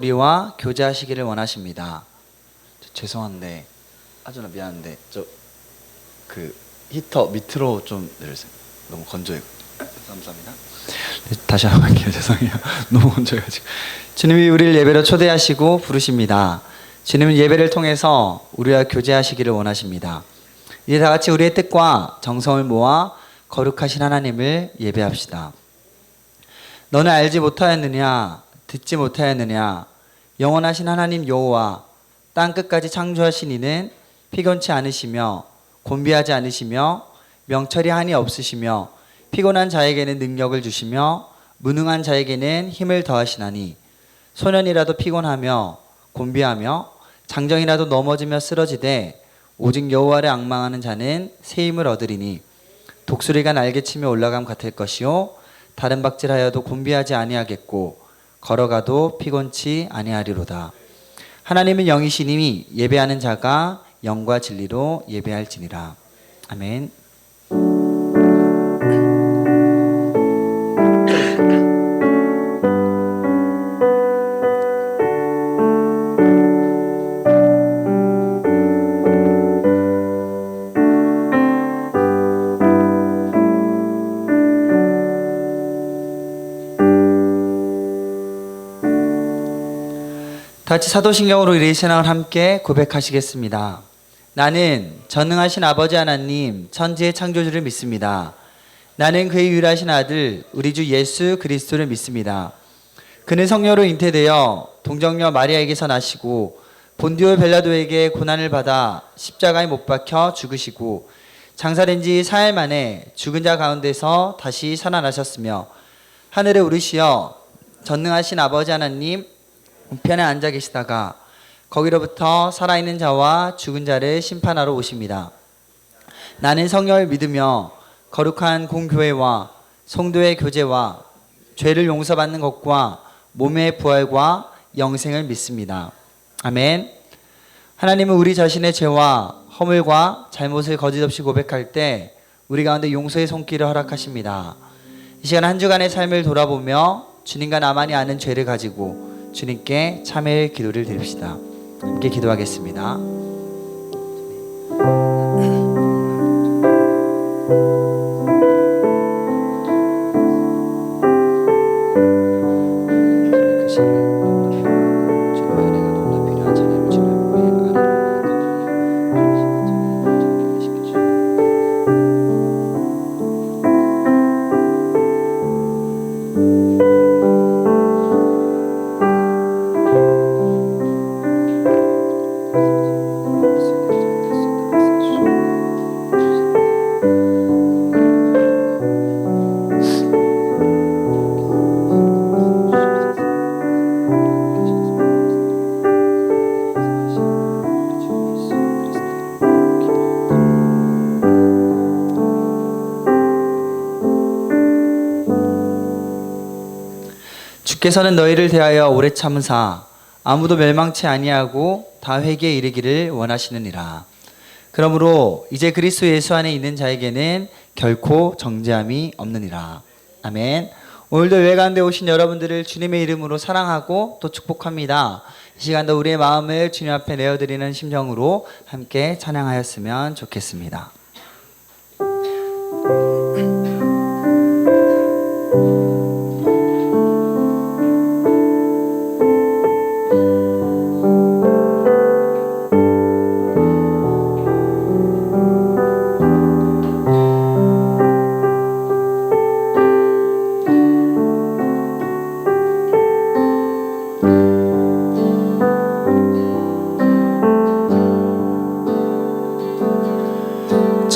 우리와 교제하시기를 원하십니다. 죄송한데 아주나 미안한데 저 그 히터 밑으로 좀 내려주세요. 너무 건조해요. 감사합니다. 다시 한번 할게요. 죄송해요. 너무 건조해가지고. 주님이 우리를 예배로 초대하시고 부르십니다. 주님은 예배를 통해서 우리와 교제하시기를 원하십니다. 이제 다 같이 우리의 뜻과 정성을 모아 거룩하신 하나님을 예배합시다. 너는 알지 못하였느냐? 듣지 못하였느냐? 영원하신 하나님 여호와 땅끝까지 창조하신 이는 피곤치 않으시며 곤비하지 않으시며 명철이 한이 없으시며 피곤한 자에게는 능력을 주시며 무능한 자에게는 힘을 더하시나니 소년이라도 피곤하며 곤비하며 장정이라도 넘어지며 쓰러지되 오직 여호와를 앙망하는 자는 새 힘을 얻으리니 독수리가 날개치며 올라감 같을 것이요 다른 박질하여도 곤비하지 아니하겠고 걸어가도 피곤치 아니하리로다. 하나님은 영이시니 예배하는 자가 영과 진리로 예배할지니라. 아멘. 같이 사도신경으로 우리 신앙을 함께 고백하시겠습니다. 나는 전능하신 아버지 하나님 천지의 창조주를 믿습니다. 나는 그의 유일하신 아들 우리 주 예수 그리스도를 믿습니다. 그는 성령으로 잉태되어 동정녀 마리아에게서 나시고 본디오 빌라도에게 고난을 받아 십자가에 못 박혀 죽으시고 장사된 지 4일 만에 죽은 자 가운데서 다시 살아나셨으며 하늘에 오르시어 전능하신 아버지 하나님 우편에 앉아 계시다가 거기로부터 살아있는 자와 죽은 자를 심판하러 오십니다. 나는 성령을 믿으며 거룩한 공교회와 성도의 교제와 죄를 용서받는 것과 몸의 부활과 영생을 믿습니다. 아멘. 하나님은 우리 자신의 죄와 허물과 잘못을 거짓없이 고백할 때 우리 가운데 용서의 손길을 허락하십니다. 이 시간 한 주간의 삶을 돌아보며 주님과 나만이 아는 죄를 가지고 주님께 참회의 기도를 드립시다. 함께 기도하겠습니다. 주께서는 너희를 대하여 오래 참으사 아무도 멸망치 아니하고 다 회개에 이르기를 원하시느니라. 그러므로 이제 그리스도 예수 안에 있는 자에게는 결코 정죄함이 없느니라. 아멘. 오늘도 예배 가운데 오신 여러분들을 주님의 이름으로 사랑하고 또 축복합니다. 이 시간도 우리의 마음을 주님 앞에 내어드리는 심정으로 함께 찬양하였으면 좋겠습니다.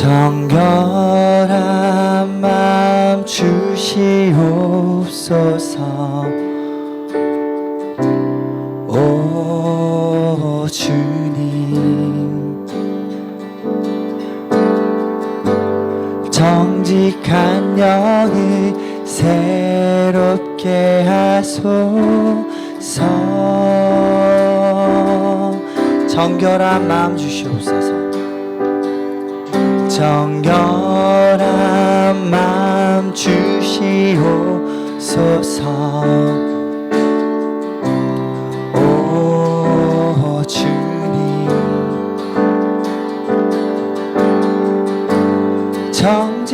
정결한 마음 주시옵소서. 오 주님, 정직한 영을 새롭게 하소서. 정결한 마음 주시옵소서. 정결한 마음 주시옵소서. 오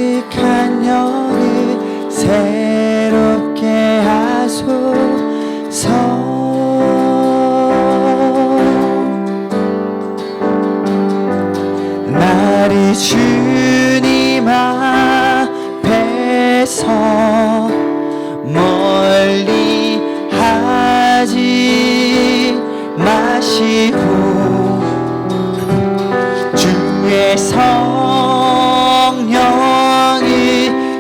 정직한 영을 새롭게 하소서. 나를 주님 앞에서 멀리 하지 마시고 주의 성령을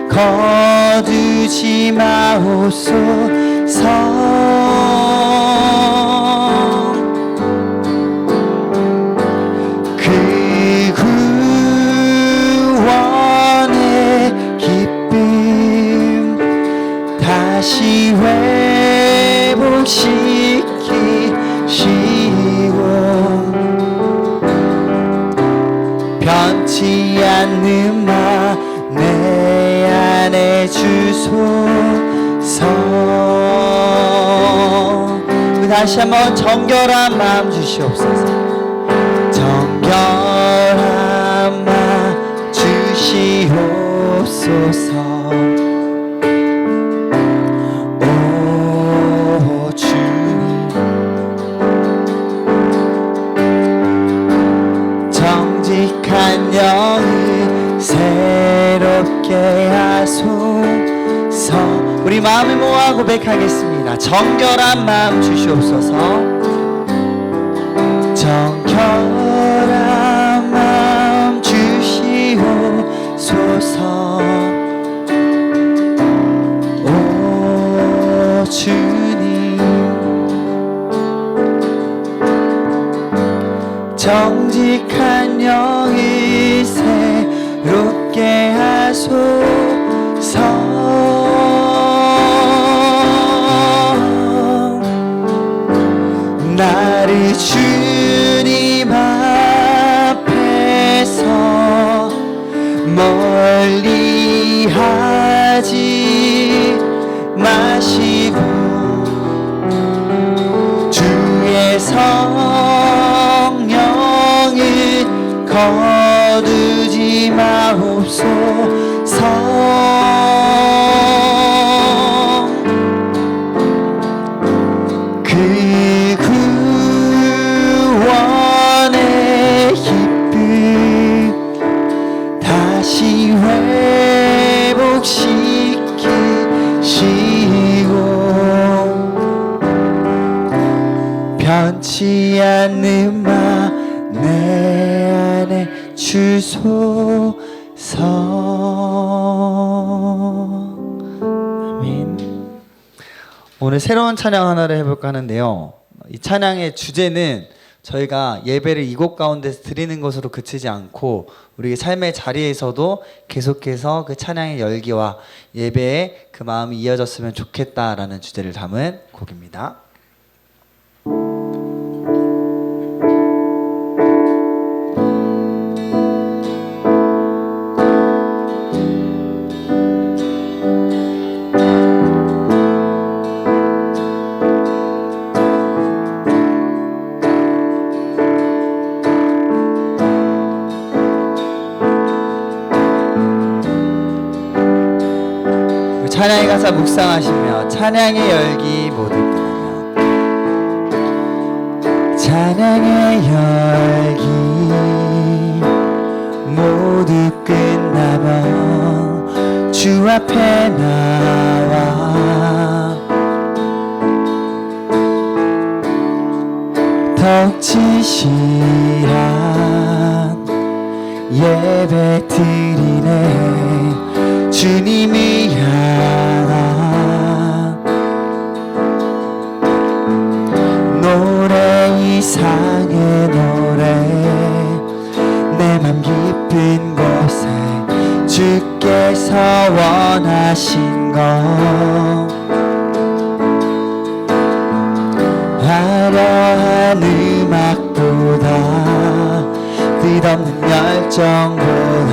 거두지 마옵소서. 그 구원의 기쁨 다시 회복시키시고 변치 않는 마 내 안에 주소서. 다시 한번 정결한 마음 주시옵소서. 정결한 마음 주시옵소서. 오 주님 정직한 영을 새롭게 하소서. 우리 마음을 모아 고백하겠습니다. 정결한 마음 주시옵소서. 정결한 마음 주시옵소서. 오 주님 정직한 영을 새롭게 하소서. 나를 주님 앞에서 멀리 하지 마시고 주의 성령을 거두지 마옵소서. 그 구원의 기쁨 다시 회복시키시고 변치 않는 마 내 안에 주소서. 아멘. 오늘 새로운 찬양 하나를 해볼까 하는데요, 이 찬양의 주제는 저희가 예배를 이곳 가운데서 드리는 것으로 그치지 않고 우리 삶의 자리에서도 계속해서 그 찬양의 열기와 예배의 그 마음이 이어졌으면 좋겠다라는 주제를 담은 곡입니다. 찬양의 가사 묵상하시며 찬양의 열기 모두 끝나며 찬양의 열기 모두 끝나며 주 앞에 나와 더욱 진실한 예배 드리네. 주님을 향한 노래 이상의 노래 내 맘 깊은 곳에 주께서 원하신 것 화려한 음악보다 끝없는 열정보다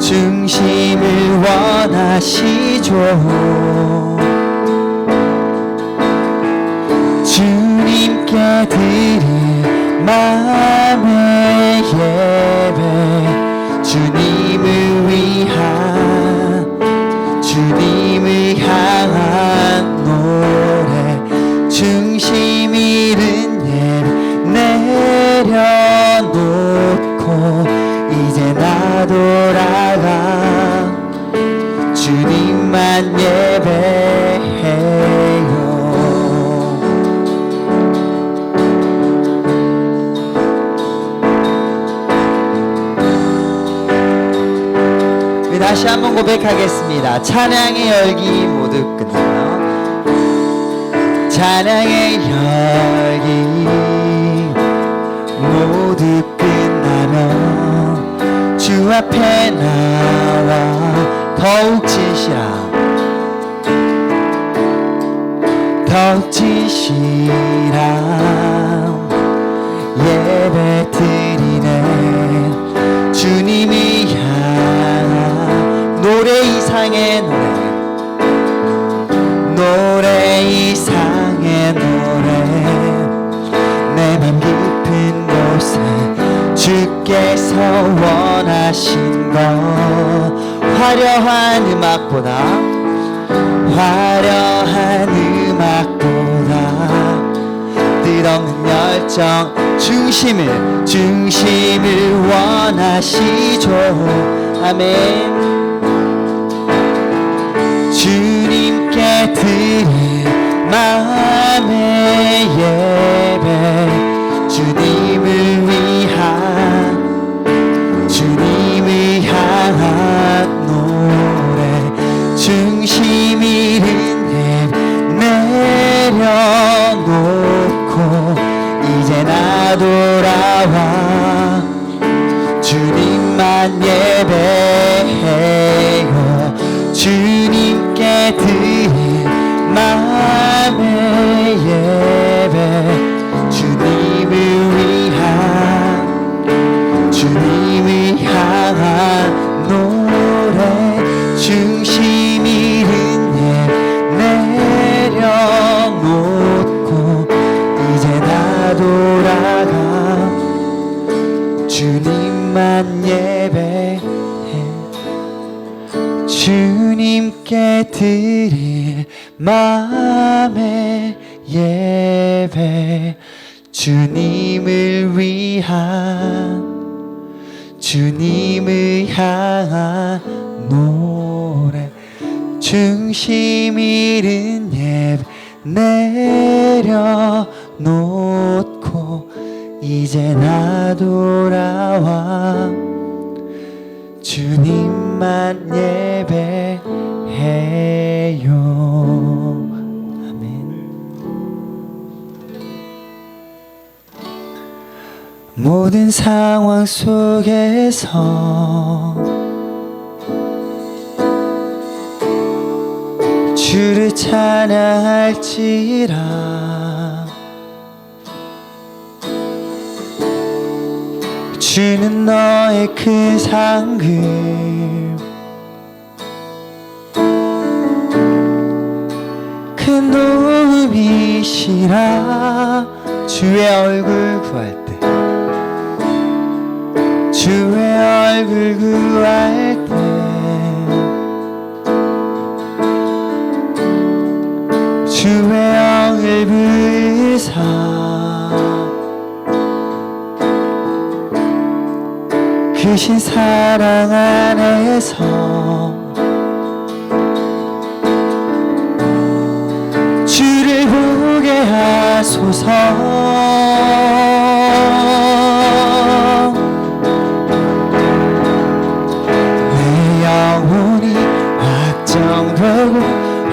중심을 원하시죠. 주님께 드릴 마음의 예배 주님을 위한 주님 이른 예배 내려놓고 이제 나 돌아가 주님만 예배해요. 다시 한번 고백하겠습니다. 찬양의 열기 모두 끝나면 찬양의 열기 모두 끝나면 주 앞에 나와 더욱 진실한 예배 드리네. 주님이 향한 노래 이상의 노래 이상의 노래 내 맘 깊은 곳에 주께서 원하신 것 화려한 음악보다 뜻없는 열정 중심을 원하시죠. 아멘. 주님께 드릴 마음의 예배 주님을 향한 노래 중심 잃은 예배 내려놓고 이제 나 돌아와 주님만 예배해요. 주님께 드릴 마음의 예배 주님을 향한 노래 중심 잃은 예배 내려놓고 이제 나 돌아가 주님만 예배해. 주님께 드릴 마음의 예배 주님을 향한 노래 중심 잃은 예배 내려놓고 이제 나 돌아와 주님만 예배해요. 아멘. 모든 상황 속에서 주를 찬양할지라 주는 너의 큰 상급 큰 도움이시라. 주의 얼굴 구할 때 주의 얼굴 구할 때 주의 영을 부으사 크신 사랑 안에서 주를 보게 하소서. 내 영혼이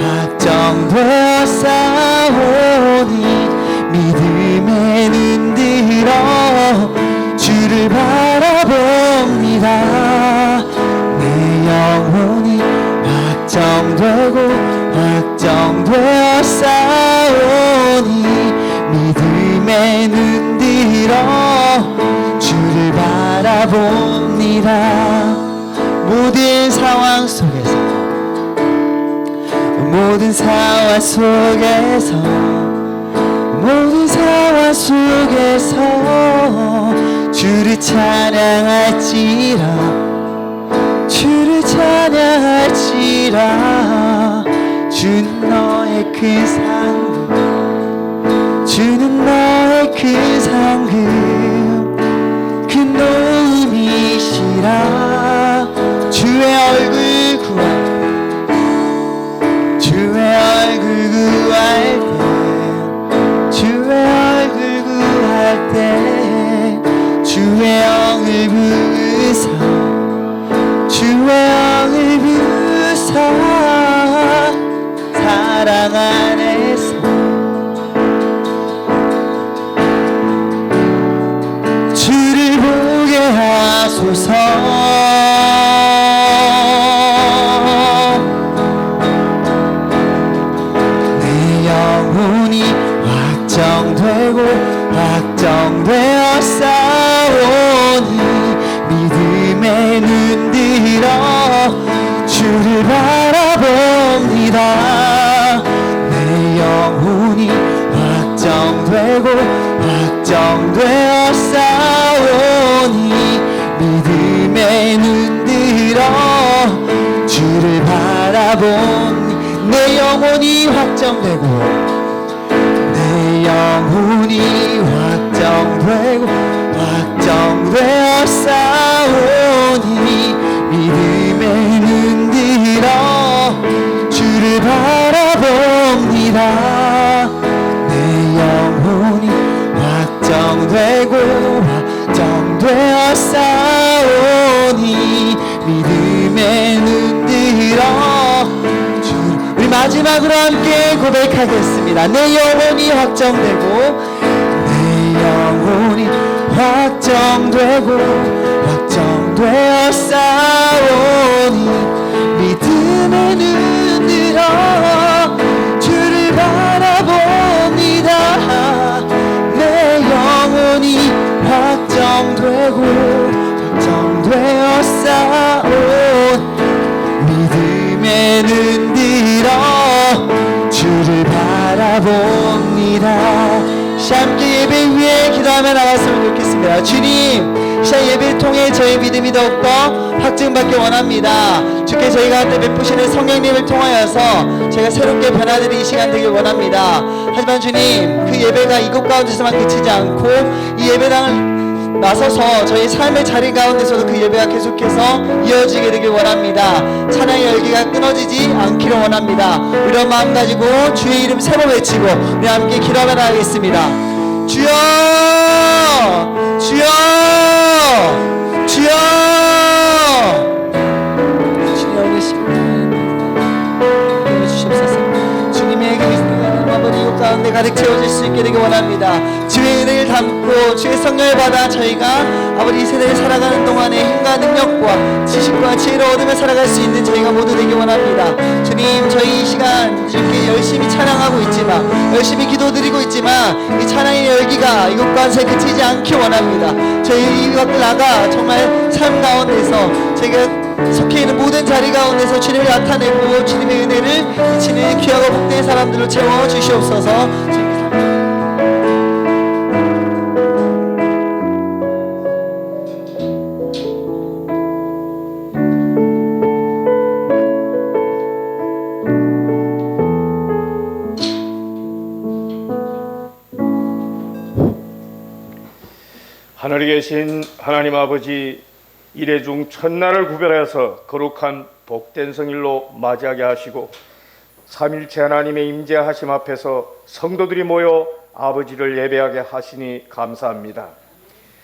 확정되어 싸우니 믿음에 눈들어 주를 바라봅니다. 내 영혼이 확정되어 싸우니 믿음에 눈들어 주를 바라봅니다. 모든 상황 속에서 주를 찬양할지라 주는 너의 큰 상급 주 주는 너의 그 상급 그 노음이시라. 주의 얼굴 구할 주의 얼굴 구할 때 주의 얼굴 구할 때 주의 영을 부으사 주의 영을 부으사 사랑 안에서 주를 보게 하소서. 확정되고 확정되어 싸우니 믿음에 눈들어 주를 바라봅니다. 내 영혼이 확정되고 확정되어 싸우니 믿음에 눈들어 주를 바라보니 내 영혼이 확정되고 영혼이 확정되고 확정되어 싸우니 믿음에 눈들어 주를 바라봅니다. 내 영혼이 확정되고 확정되어 싸우니 믿음에 눈들어 우리 마지막으로 함께 고백하겠습니다. 내 영혼이 확정되고 내 영혼이 확정되고 확정되어 싸우니 믿음에 눈들어 주를 바라봅니다. 내 영혼이 확정되고 확정되어 싸우니 믿음에 눈들어 주를 바라봅니다. 함께 예배 위에 기도하며 나갔으면 좋겠습니다. 주님, 시간 예배를 통해 저의 믿음이 더욱더 확증받기 원합니다. 주께 저희 가운데 베푸시는 성령님을 통하여서 제가 새롭게 변화되는 이 시간 되길 원합니다. 하지만 주님, 그 예배가 이곳 가운데서만 그치지 않고 이 예배당을 나서서 저희 삶의 자리 가운데서도 그 예배가 계속해서 이어지게 되길 원합니다. 찬양의 열기가 끊어지지 않기를 원합니다. 이런 마음 가지고 주의 이름 세 번 외치고 우리 함께 기도하며 나가겠습니다. 주여 주여 주여 주여 주시옵소서. 주님의 그 아버지 이곳 가운데 가득 채워질 수 있게 되길 원합니다. 주의 은혜를 담고 주의 성령을 받아 저희가 아버지 이 세대를 살아가는 동안에 힘과 능력과 지식과 지혜를 얻으며 살아갈 수 있는 저희가 모두 되길 원합니다. 주님, 저희 이 시간 주님께 열심히 찬양하고 있지만 열심히 기도드리고 있지만 이 찬양의 열기가 이곳 가운데 그치지 않기 원합니다. 저희 이 밖을 나가 정말 삶 가운데서 저희가 속해 있는 모든 자리 가운데서 주님을 나타내고 주님의 은혜를 미치는 귀하고 복된 사람들을 채워 주시옵소서. 하늘에 계신 하나님 아버지, 이래 중 첫날을 구별하여서 거룩한 복된 성일로 맞이하게 하시고 삼일체 하나님의 임재하심 앞에서 성도들이 모여 아버지를 예배하게 하시니 감사합니다.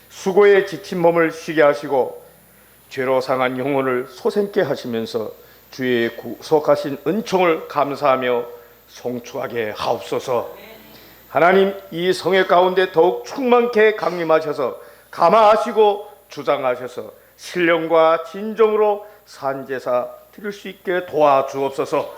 수고에 지친 몸을 쉬게 하시고 죄로 상한 영혼을 솟샘게 하시면서 주의 구속하신 은총을 감사하며 송축하게 하옵소서. 하나님, 이 성회 가운데 더욱 충만케 강림하셔서 감화하시고 주장하셔서 신령과 진정으로 산제사 드릴 수 있게 도와주옵소서.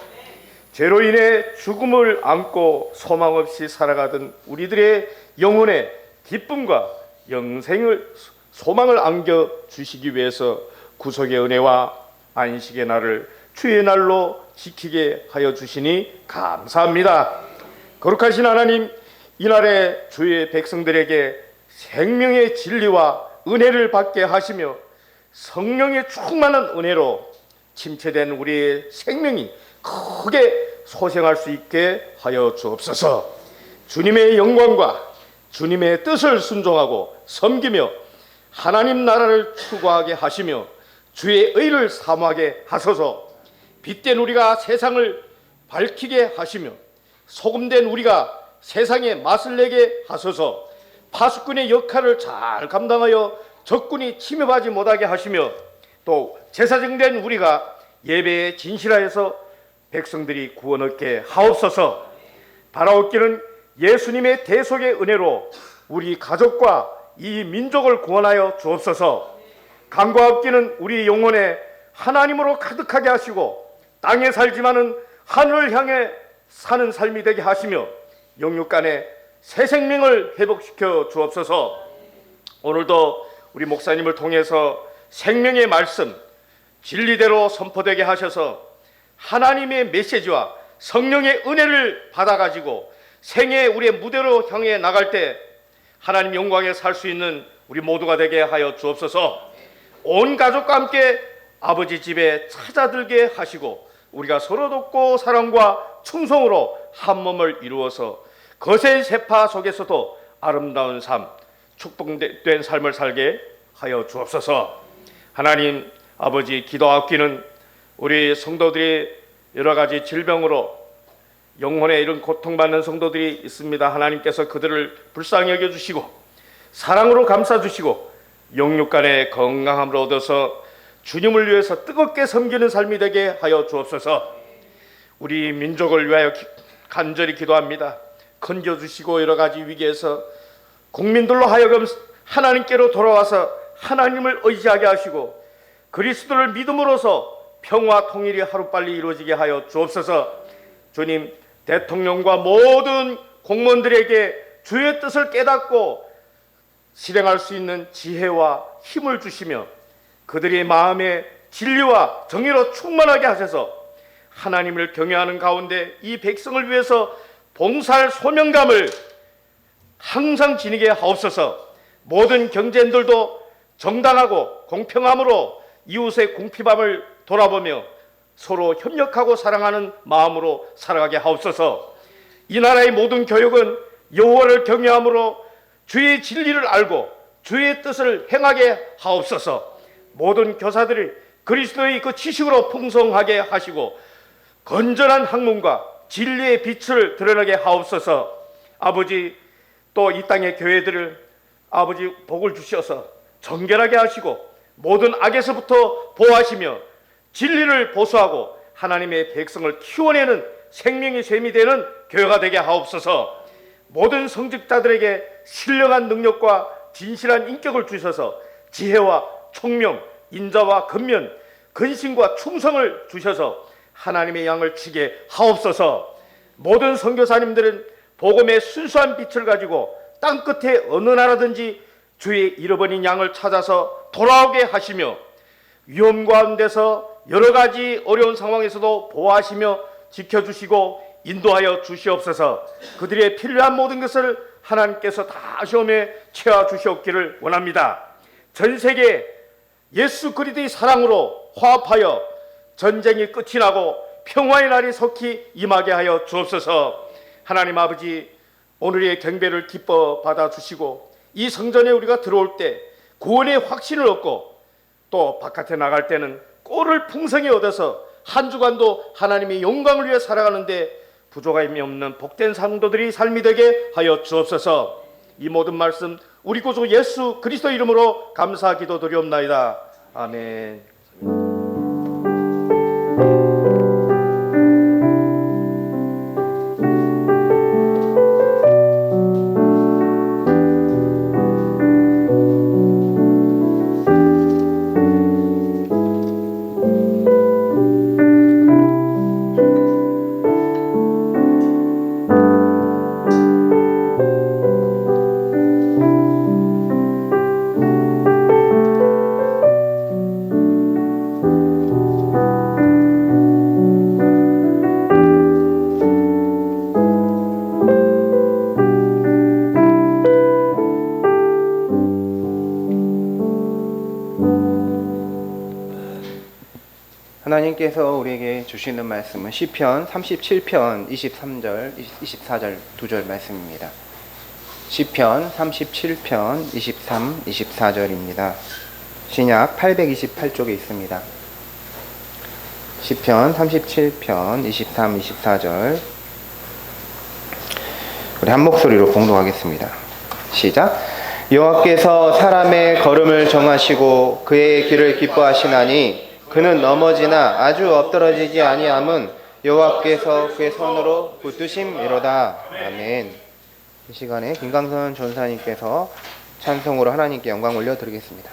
죄로 인해 죽음을 안고 소망 없이 살아가던 우리들의 영혼에 기쁨과 영생을 소망을 안겨 주시기 위해서 구속의 은혜와 안식의 날을 주의 날로 지키게 하여 주시니 감사합니다. 거룩하신 하나님, 이날에 주의 백성들에게 생명의 진리와 은혜를 받게 하시며 성령의 충만한 은혜로 침체된 우리의 생명이 크게 소생할 수 있게 하여 주옵소서. 주님의 영광과 주님의 뜻을 순종하고 섬기며 하나님 나라를 추구하게 하시며 주의 의를 사모하게 하소서. 빛된 우리가 세상을 밝히게 하시며 소금된 우리가 세상에 맛을 내게 하소서. 파수꾼의 역할을 잘 감당하여 적군이 침입하지 못하게 하시며 또 제사장된 우리가 예배에 진실하여서 백성들이 구원 얻게 하옵소서. 바라옵기는 예수님의 대속의 은혜로 우리 가족과 이 민족을 구원하여 주옵소서. 간과없기는 우리 영혼에 하나님으로 가득하게 하시고 땅에 살지만은 하늘을 향해 사는 삶이 되게 하시며 영육간에 새 생명을 회복시켜 주옵소서. 오늘도 우리 목사님을 통해서 생명의 말씀 진리대로 선포되게 하셔서 하나님의 메시지와 성령의 은혜를 받아가지고 생애 우리의 무대로 향해 나갈 때 하나님 영광에 살 수 있는 우리 모두가 되게 하여 주옵소서. 온 가족과 함께 아버지 집에 찾아들게 하시고 우리가 서로 돕고 사랑과 충성으로 한 몸을 이루어서 거센 세파 속에서도 아름다운 삶, 축복된 삶을 살게 하여 주옵소서. 하나님 아버지, 기도하옵기는 우리 성도들이 여러 가지 질병으로 영혼에 이런 고통받는 성도들이 있습니다. 하나님께서 그들을 불쌍히 여겨주시고 사랑으로 감싸주시고 영육간의 건강함을 얻어서 주님을 위해서 뜨겁게 섬기는 삶이 되게 하여 주옵소서. 우리 민족을 위하여 간절히 기도합니다. 건져주시고 여러 가지 위기에서 국민들로 하여금 하나님께로 돌아와서 하나님을 의지하게 하시고 그리스도를 믿음으로써 평화 통일이 하루빨리 이루어지게 하여 주옵소서. 주님, 대통령과 모든 공무원들에게 주의 뜻을 깨닫고 실행할 수 있는 지혜와 힘을 주시며 그들의 마음에 진리와 정의로 충만하게 하셔서 하나님을 경외하는 가운데 이 백성을 위해서 봉사할 소명감을 항상 지니게 하옵소서. 모든 경쟁들도 정당하고 공평함으로 이웃의 궁핍함을 돌아보며 서로 협력하고 사랑하는 마음으로 살아가게 하옵소서. 이 나라의 모든 교육은 여호와를 경외함으로 주의 진리를 알고 주의 뜻을 행하게 하옵소서. 모든 교사들이 그리스도의 그 지식으로 풍성하게 하시고 건전한 학문과 진리의 빛을 드러나게 하옵소서. 아버지, 또 이 땅의 교회들을 아버지 복을 주셔서 정결하게 하시고 모든 악에서부터 보호하시며 진리를 보수하고 하나님의 백성을 키워내는 생명의 셈이 되는 교회가 되게 하옵소서. 모든 성직자들에게 신령한 능력과 진실한 인격을 주셔서 지혜와 총명, 인자와 근면, 근심과 충성을 주셔서 하나님의 양을 치게 하옵소서. 모든 선교사님들은 복음의 순수한 빛을 가지고 땅끝에 어느 나라든지 주의 잃어버린 양을 찾아서 돌아오게 하시며 위험 가운데서 여러 가지 어려운 상황에서도 보호하시며 지켜주시고 인도하여 주시옵소서. 그들의 필요한 모든 것을 하나님께서 다 시험에 채워주시옵기를 원합니다. 전 세계 예수 그리스도의 사랑으로 화합하여 전쟁이 끝이 나고 평화의 날이 속히 임하게 하여 주옵소서. 하나님 아버지, 오늘의 경배를 기뻐 받아주시고 이 성전에 우리가 들어올 때 구원의 확신을 얻고 또 바깥에 나갈 때는 꼴을 풍성히 얻어서 한 주간도 하나님의 영광을 위해 살아가는데 부족함이 없는 복된 성도들이 삶이 되게 하여 주옵소서. 이 모든 말씀 우리 구주 예수 그리스도 이름으로 감사 기도드리옵나이다. 아멘. 하나님께서 우리에게 주시는 말씀은 시편 37편 23절, 24절 두 절 말씀입니다. 시편 37편 23, 24절입니다. 신약 828쪽에 있습니다. 시편 37편 23, 24절 우리 한 목소리로 공동하겠습니다. 시작. 여호와께서 사람의 걸음을 정하시고 그의 길을 기뻐하시나니 그는 넘어지나 아주 엎드러지지 아니함은 여호와께서 그의 손으로 붙드심이로다. 아멘. 이 시간에 김강선 전사님께서 찬송으로 하나님께 영광 올려드리겠습니다.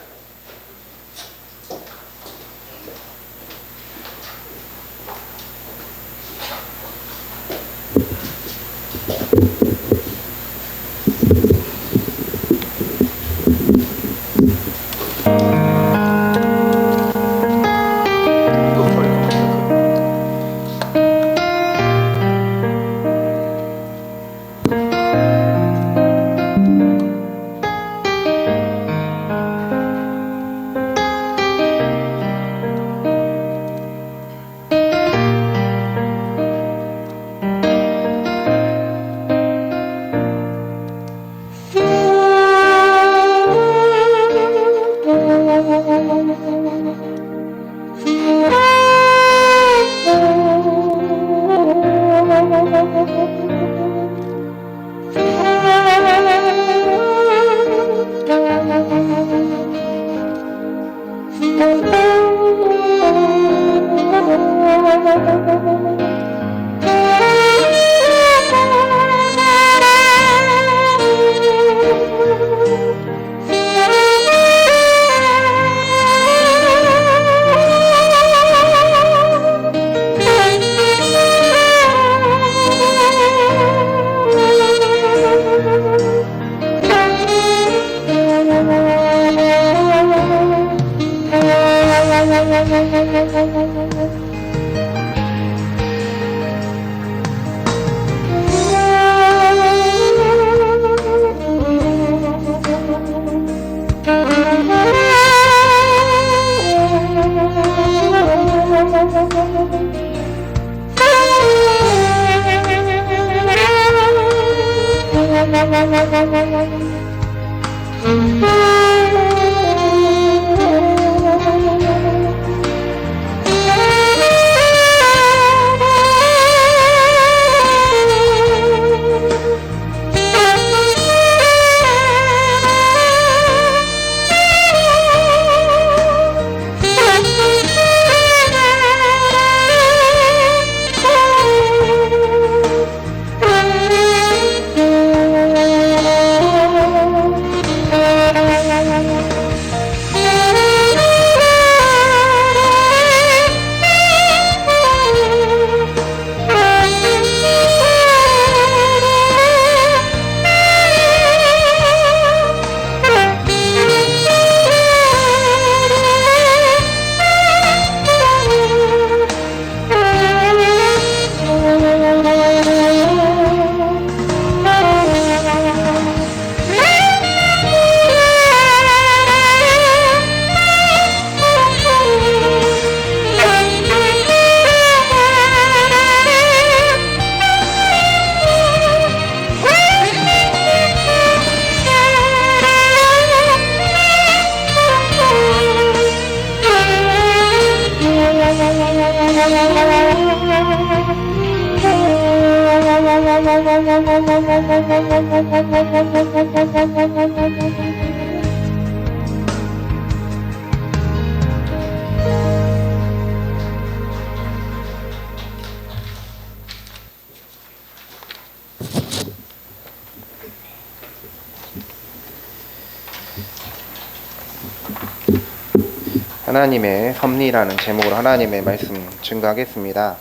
하나님의 섭리라는 제목으로 하나님의 말씀 증거하겠습니다.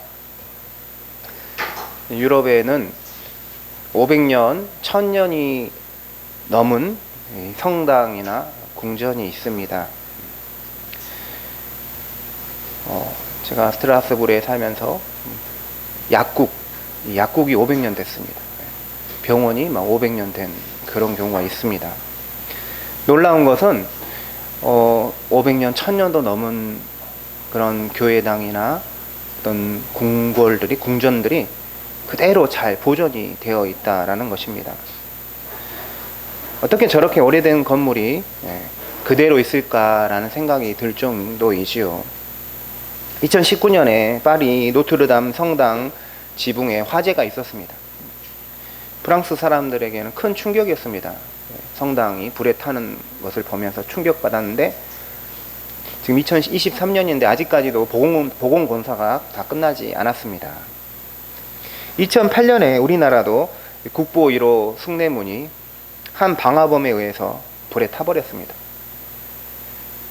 유럽에는 500년, 1000년이 넘은 성당이나 궁전이 있습니다. 제가 스트라스부르에 살면서 약국이 500년 됐습니다. 병원이 막 500년 된 그런 경우가 있습니다. 놀라운 것은 500년, 1000년도 넘은 그런 교회당이나 어떤 궁전들이 그대로 잘 보존이 되어 있다라는 것입니다. 어떻게 저렇게 오래된 건물이 그대로 있을까라는 생각이 들 정도이지요. 2019년에 파리 노트르담 성당 지붕에 화재가 있었습니다. 프랑스 사람들에게는 큰 충격이었습니다. 성당이 불에 타는 것을 보면서 충격받았는데, 지금 2023년인데 아직까지도 보건공사가 다 끝나지 않았습니다. 2008년에 우리나라도 국보 1호 숭례문이 한 방화범에 의해서 불에 타버렸습니다.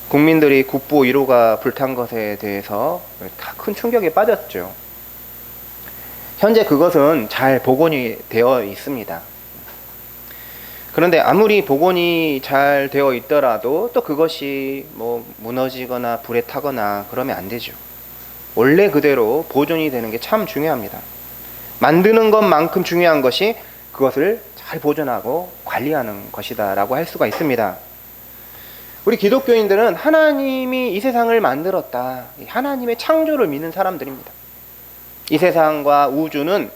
국민들이 국보 1호가 불탄 것에 대해서 다 큰 충격에 빠졌죠. 현재 그것은 잘 복원이 되어 있습니다. 그런데 아무리 복원이 잘 되어 있더라도 또 그것이 뭐 무너지거나 불에 타거나 그러면 안 되죠. 원래 그대로 보존이 되는 게 참 중요합니다. 만드는 것만큼 중요한 것이 그것을 잘 보존하고 관리하는 것이다 라고 할 수가 있습니다. 우리 기독교인들은 하나님이 이 세상을 만들었다, 하나님의 창조를 믿는 사람들입니다. 이 세상과 우주는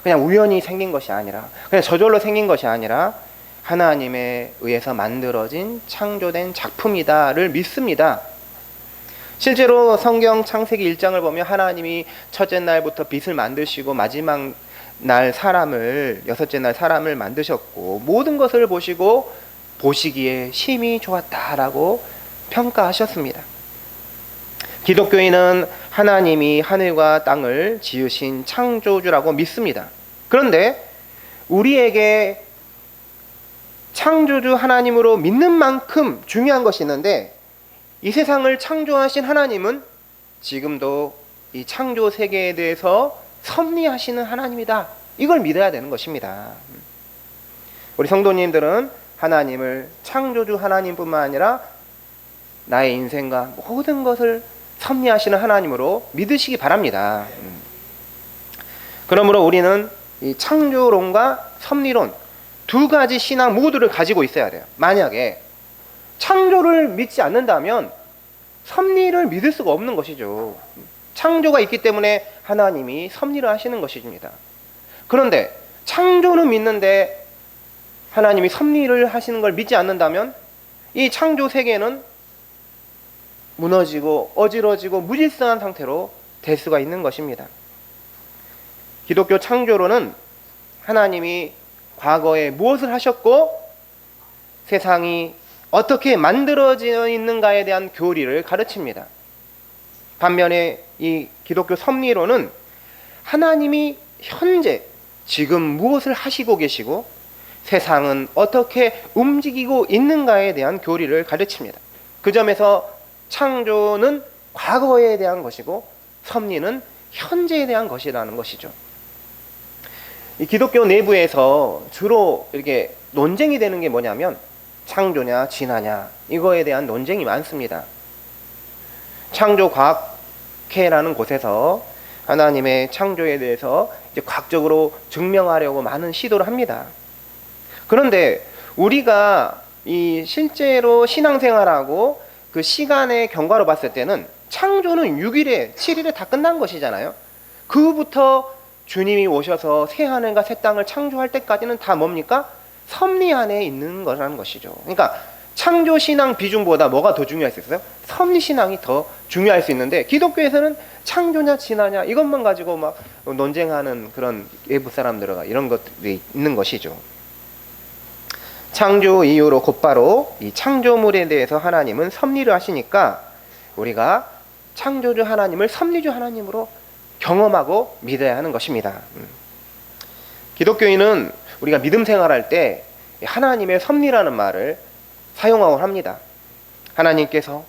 그냥 우연히 생긴 것이 아니라, 그냥 저절로 생긴 것이 아니라 하나님에 의해서 만들어진 창조된 작품이다를 믿습니다. 실제로 성경 창세기 1장을 보면 하나님이 첫째 날부터 빛을 만드시고 마지막 날 사람을, 여섯째 날 사람을 만드셨고 모든 것을 보시고 보시기에 심히 좋았다라고 평가하셨습니다. 기독교인은 하나님이 하늘과 땅을 지으신 창조주라고 믿습니다. 그런데 우리에게 창조주 하나님으로 믿는 만큼 중요한 것이 있는데, 이 세상을 창조하신 하나님은 지금도 이 창조 세계에 대해서 섭리하시는 하나님이다. 이걸 믿어야 되는 것입니다. 우리 성도님들은 하나님을 창조주 하나님뿐만 아니라 나의 인생과 모든 것을 섭리하시는 하나님으로 믿으시기 바랍니다. 그러므로 우리는 이 창조론과 섭리론 두 가지 신앙 모두를 가지고 있어야 돼요. 만약에 창조를 믿지 않는다면 섭리를 믿을 수가 없는 것이죠. 창조가 있기 때문에 하나님이 섭리를 하시는 것입니다. 그런데 창조는 믿는데 하나님이 섭리를 하시는 걸 믿지 않는다면 이 창조 세계는 무너지고 어지러지고 무질서한 상태로 될 수가 있는 것입니다. 기독교 창조론은 하나님이 과거에 무엇을 하셨고 세상이 어떻게 만들어져 있는가에 대한 교리를 가르칩니다. 반면에 이 기독교 섭리론은 하나님이 현재 지금 무엇을 하시고 계시고 세상은 어떻게 움직이고 있는가에 대한 교리를 가르칩니다. 그 점에서 창조는 과거에 대한 것이고 섭리는 현재에 대한 것이라는 것이죠. 이 기독교 내부에서 주로 이렇게 논쟁이 되는 게 뭐냐면 창조냐 진화냐 이거에 대한 논쟁이 많습니다. 창조과학회라는 곳에서 하나님의 창조에 대해서 이제 과학적으로 증명하려고 많은 시도를 합니다. 그런데 우리가 이 실제로 신앙생활하고 그 시간의 경과로 봤을 때는 창조는 6일에 7일에 다 끝난 것이잖아요. 그 후부터 주님이 오셔서 새 하늘과 새 땅을 창조할 때까지는 다 뭡니까? 섭리 안에 있는 거라는 것이죠. 그러니까 창조 신앙 비중보다 뭐가 더 중요할 수 있어요? 섭리 신앙이 더 중요할 수 있는데 기독교에서는 창조냐 진화냐 이것만 가지고 막 논쟁하는 그런 외부 사람들과 이런 것들이 있는 것이죠. 창조 이후로 곧바로 이 창조물에 대해서 하나님은 섭리를 하시니까 우리가 창조주 하나님을 섭리주 하나님으로 경험하고 믿어야 하는 것입니다. 기독교인은 우리가 믿음 생활할 때 하나님의 섭리라는 말을 사용하곤 합니다. 하나님께서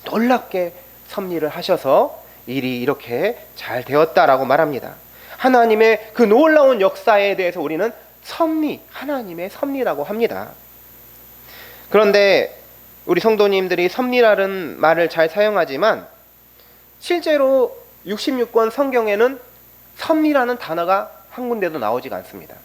놀랍게 섭리를 하셔서 일이 이렇게 잘 되었다라고 말합니다. 하나님의 그 놀라운 역사에 대해서 우리는 섭리, 하나님의 섭리라고 합니다. 그런데 우리 성도님들이 섭리라는 말을 잘 사용하지만 실제로 66권 성경에는 섭리라는 단어가 한 군데도 나오지가 않습니다.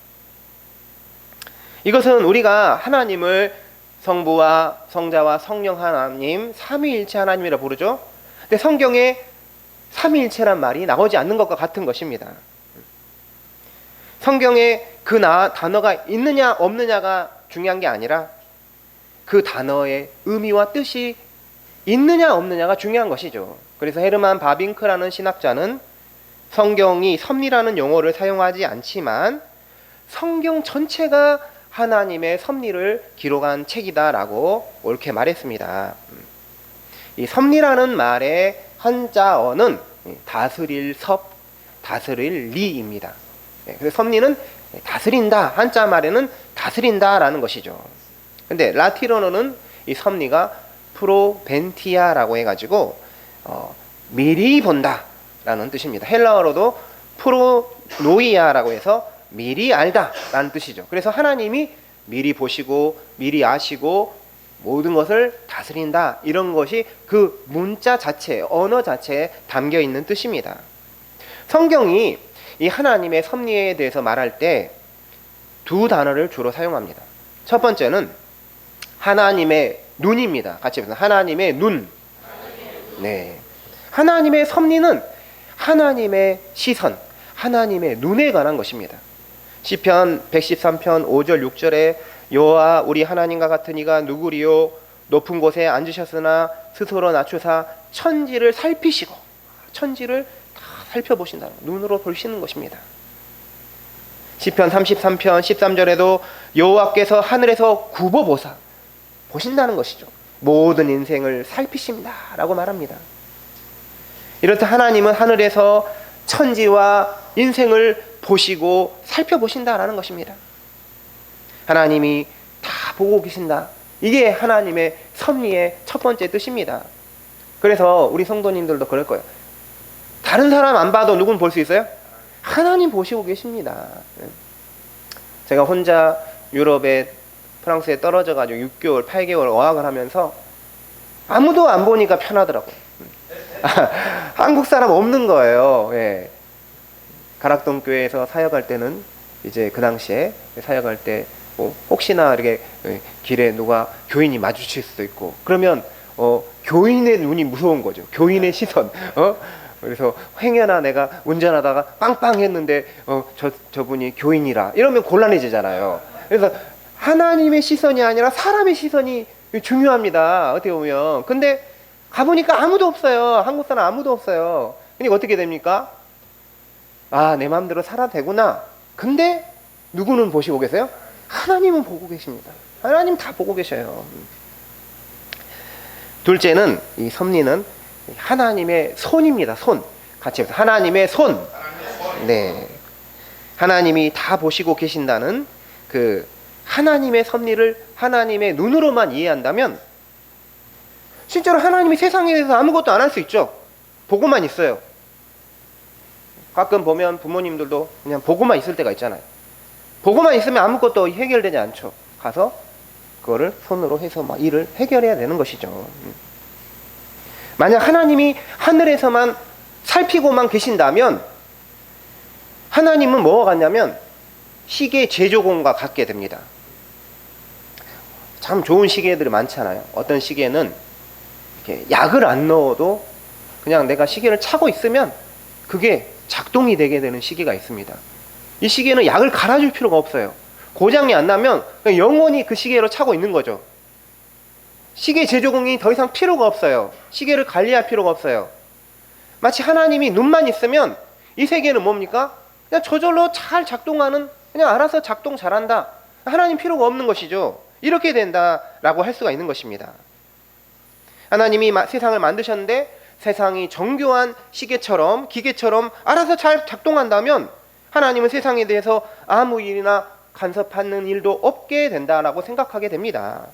이것은 우리가 하나님을 성부와 성자와 성령 하나님 삼위일체 하나님이라 부르죠. 근데 성경에 삼위일체란 말이 나오지 않는 것과 같은 것입니다. 성경에 그 단어가 있느냐 없느냐가 중요한 게 아니라 그 단어의 의미와 뜻이 있느냐 없느냐가 중요한 것이죠. 그래서 헤르만 바빙크라는 신학자는 성경이 섭리라는 용어를 사용하지 않지만 성경 전체가 하나님의 섭리를 기록한 책이다라고 옳게 말했습니다. 이 섭리라는 말의 한자어는 다스릴 섭, 다스릴 리입니다. 그래서 섭리는 다스린다, 한자 말에는 다스린다라는 것이죠. 근데 라틴어로는 이 섭리가 프로벤티아라고 해가지고 미리 본다라는 뜻입니다. 헬라어로도 프로노이아라고 해서 미리 알다라는 뜻이죠. 그래서 하나님이 미리 보시고 미리 아시고 모든 것을 다스린다, 이런 것이 그 문자 자체, 언어 자체에 담겨 있는 뜻입니다. 성경이 이 하나님의 섭리에 대해서 말할 때 두 단어를 주로 사용합니다. 첫 번째는 하나님의 눈입니다. 같이 해보세요. 하나님의 눈. 네. 하나님의 섭리는 하나님의 시선, 하나님의 눈에 관한 것입니다. 시편 113편 5절 6절에 여호와 우리 하나님과 같은 이가 누구리요? 높은 곳에 앉으셨으나 스스로 낮추사 천지를 살피시고, 천지를 다 살펴보신다. 눈으로 보시는 것입니다. 시편 33편 13절에도 여호와께서 하늘에서 굽어보사 보신다는 것이죠. 모든 인생을 살피십니다 라고 말합니다. 이렇듯 하나님은 하늘에서 천지와 인생을 보시고 살펴보신다라는 것입니다. 하나님이 다 보고 계신다. 이게 하나님의 섭리의 첫 번째 뜻입니다. 그래서 우리 성도님들도 그럴 거예요. 다른 사람 안 봐도 누군 볼 수 있어요? 하나님 보시고 계십니다. 제가 혼자 유럽에 프랑스에 떨어져가지고 6개월, 8개월 어학을 하면서 아무도 안 보니까 편하더라고요. 한국 사람 없는 거예요. 예. 가락동 교회에서 사역할 때는 이제 그 당시에 사역할 때 혹시나 이렇게 길에 누가 교인이 마주칠 수도 있고 그러면 교인의 눈이 무서운 거죠. 교인의 시선. 그래서 행여나 내가 운전하다가 빵빵 했는데 저분이 교인이라 이러면 곤란해지잖아요. 그래서 하나님의 시선이 아니라 사람의 시선이 중요합니다. 어떻게 보면. 근데 가보니까 아무도 없어요. 한국 사람 아무도 없어요. 그러니까 어떻게 됩니까? 아, 내 마음대로 살아도 되구나. 근데 누구는 보시고 계세요? 하나님은 보고 계십니다. 하나님 다 보고 계셔요. 둘째는 이 섭리는 하나님의 손입니다. 손. 같이 해보세요. 하나님의 손. 네. 하나님이 다 보시고 계신다는 그 하나님의 섭리를 하나님의 눈으로만 이해한다면 실제로 하나님이 세상에 대해서 아무것도 안 할 수 있죠. 보고만 있어요. 가끔 보면 부모님들도 그냥 보고만 있을 때가 있잖아요. 보고만 있으면 아무것도 해결되지 않죠. 가서 그거를 손으로 해서 막 일을 해결해야 되는 것이죠. 만약 하나님이 하늘에서만 살피고만 계신다면 하나님은 뭐와 같냐면 시계 제조공과 같게 됩니다. 참 좋은 시계들이 많잖아요. 어떤 시계는 이렇게 약을 안 넣어도 그냥 내가 시계를 차고 있으면 그게 작동이 되게 되는 시계가 있습니다. 이 시계는 약을 갈아줄 필요가 없어요. 고장이 안 나면 그냥 영원히 그 시계로 차고 있는 거죠. 시계 제조공이 더 이상 필요가 없어요. 시계를 관리할 필요가 없어요. 마치 하나님이 눈만 있으면 이 세계는 뭡니까? 그냥 저절로 잘 작동하는, 그냥 알아서 작동 잘한다. 하나님 필요가 없는 것이죠. 이렇게 된다라고 할 수가 있는 것입니다. 하나님이 세상을 만드셨는데 세상이 정교한 시계처럼 기계처럼 알아서 잘 작동한다면 하나님은 세상에 대해서 아무 일이나 간섭하는 일도 없게 된다라고 생각하게 됩니다.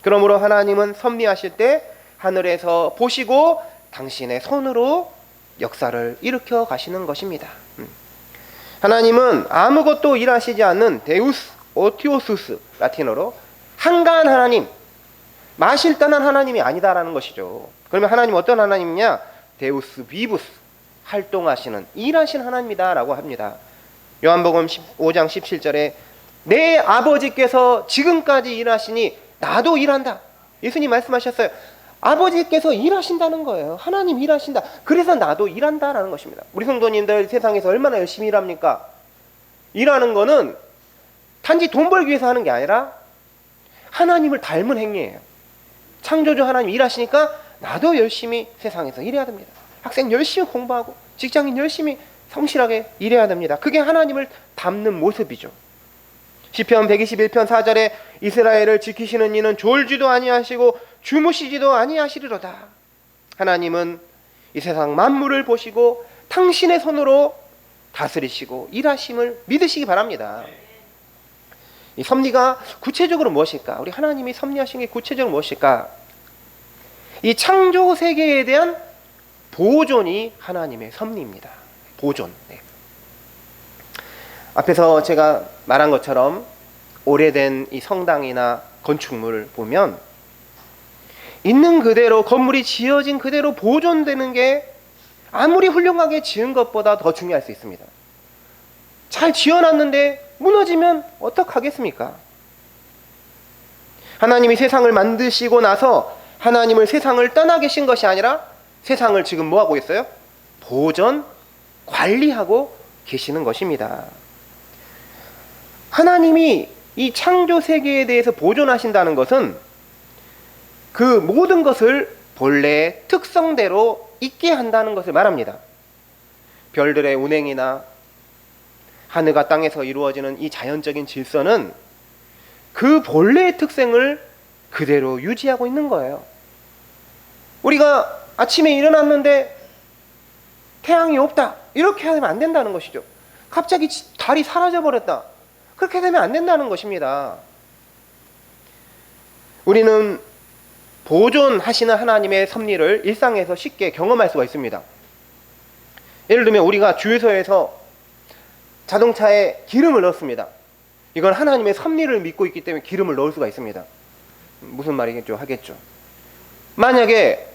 그러므로 하나님은 섭리하실 때 하늘에서 보시고 당신의 손으로 역사를 일으켜 가시는 것입니다. 하나님은 아무것도 일하시지 않는 데우스 오티오수스, 라틴어로 한가한 하나님, 마실단한 하나님이 아니다라는 것이죠. 그러면 하나님 어떤 하나님이냐? 데우스 비부스, 활동하시는, 일하시는 하나님이다라고 합니다. 요한복음 5장 17절에 내 아버지께서 지금까지 일하시니 나도 일한다. 예수님 말씀하셨어요. 아버지께서 일하신다는 거예요. 하나님 일하신다. 그래서 나도 일한다라는 것입니다. 우리 성도님들 세상에서 얼마나 열심히 일합니까? 일하는 거는 단지 돈 벌기 위해서 하는 게 아니라 하나님을 닮은 행위예요. 창조주 하나님 일하시니까 나도 열심히 세상에서 일해야 됩니다. 학생 열심히 공부하고 직장인 열심히 성실하게 일해야 됩니다. 그게 하나님을 닮는 모습이죠. 시편 121편 4절에 이스라엘을 지키시는 이는 졸지도 아니하시고 주무시지도 아니하시리로다. 하나님은 이 세상 만물을 보시고 당신의 손으로 다스리시고 일하심을 믿으시기 바랍니다. 이 섭리가 구체적으로 무엇일까? 우리 하나님이 섭리하신 게 구체적으로 무엇일까? 이 창조 세계에 대한 보존이 하나님의 섭리입니다. 보존. 네. 앞에서 제가 말한 것처럼 오래된 이 성당이나 건축물을 보면 있는 그대로 건물이 지어진 그대로 보존되는 게 아무리 훌륭하게 지은 것보다 더 중요할 수 있습니다. 잘 지어놨는데 무너지면 어떡하겠습니까? 하나님이 세상을 만드시고 나서 하나님을 세상을 떠나 계신 것이 아니라 세상을 지금 뭐하고 있어요? 보존, 관리하고 계시는 것입니다. 하나님이 이 창조 세계에 대해서 보존하신다는 것은 그 모든 것을 본래의 특성대로 있게 한다는 것을 말합니다. 별들의 운행이나 하늘과 땅에서 이루어지는 이 자연적인 질서는 그 본래의 특성을 그대로 유지하고 있는 거예요. 우리가 아침에 일어났는데 태양이 없다, 이렇게 하면 안 된다는 것이죠. 갑자기 달이 사라져버렸다, 그렇게 되면 안 된다는 것입니다. 우리는 보존하시는 하나님의 섭리를 일상에서 쉽게 경험할 수가 있습니다. 예를 들면 우리가 주유소에서 자동차에 기름을 넣습니다. 이건 하나님의 섭리를 믿고 있기 때문에 기름을 넣을 수가 있습니다. 무슨 말이겠죠? 하겠죠. 만약에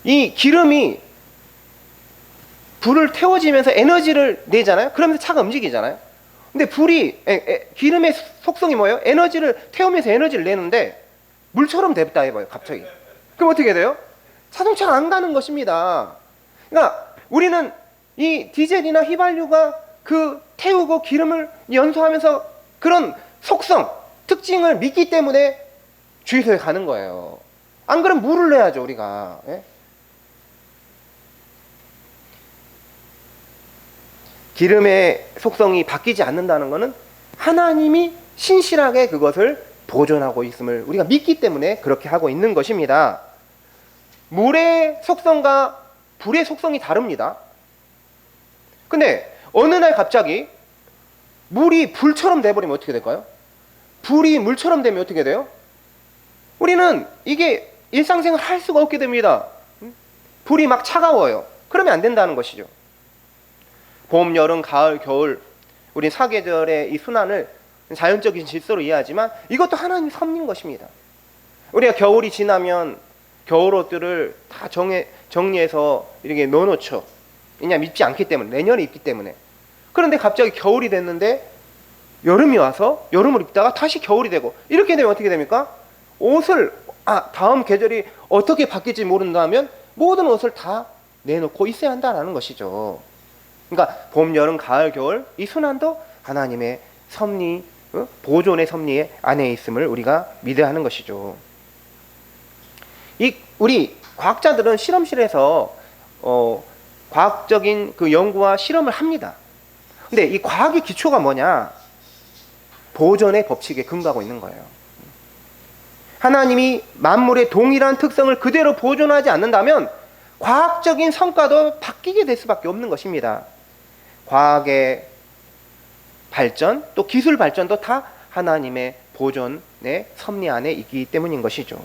이 기름이 불을 태워지면서 에너지를 내잖아요. 그러면서 차가 움직이잖아요. 근데 기름의 속성이 뭐예요? 에너지를 태우면서 에너지를 내는데 물처럼 됐다 해봐요, 갑자기. 그럼 어떻게 돼요? 자동차가 안 가는 것입니다. 그러니까 우리는 이 디젤이나 휘발유가 그 태우고 기름을 연소하면서 그런 속성, 특징을 믿기 때문에 주유소에 가는 거예요. 안 그러면 물을 내야죠, 우리가. 예? 기름의 속성이 바뀌지 않는다는 것은 하나님이 신실하게 그것을 보존하고 있음을 우리가 믿기 때문에 그렇게 하고 있는 것입니다. 물의 속성과 불의 속성이 다릅니다. 근데 어느 날 갑자기 물이 불처럼 돼버리면 어떻게 될까요? 불이 물처럼 되면 어떻게 돼요? 우리는 이게 일상생활 할 수가 없게 됩니다. 불이 막 차가워요. 그러면 안 된다는 것이죠. 봄, 여름, 가을, 겨울, 우리 사계절의 이 순환을 자연적인 질서로 이해하지만 이것도 하나님의 섭리인 것입니다. 우리가 겨울이 지나면 겨울 옷들을 다 정리해서 이렇게 넣어놓죠. 왜냐, 입지 않기 때문에, 내년에 입기 때문에. 그런데 갑자기 겨울이 됐는데 여름이 와서 여름을 입다가 다시 겨울이 되고, 이렇게 되면 어떻게 됩니까? 옷을 다음 계절이 어떻게 바뀔지 모른다면 모든 옷을 다 내놓고 있어야 한다는 것이죠. 그러니까 봄, 여름, 가을, 겨울 이 순환도 하나님의 섭리, 보존의 섭리 안에 있음을 우리가 믿어야 하는 것이죠. 우리 과학자들은 실험실에서 과학적인 그 연구와 실험을 합니다. 근데 이 과학의 기초가 뭐냐? 보존의 법칙에 근거하고 있는 거예요. 하나님이 만물의 동일한 특성을 그대로 보존하지 않는다면 과학적인 성과도 바뀌게 될 수밖에 없는 것입니다. 과학의 발전, 또 기술 발전도 다 하나님의 보존의 섭리 안에 있기 때문인 것이죠.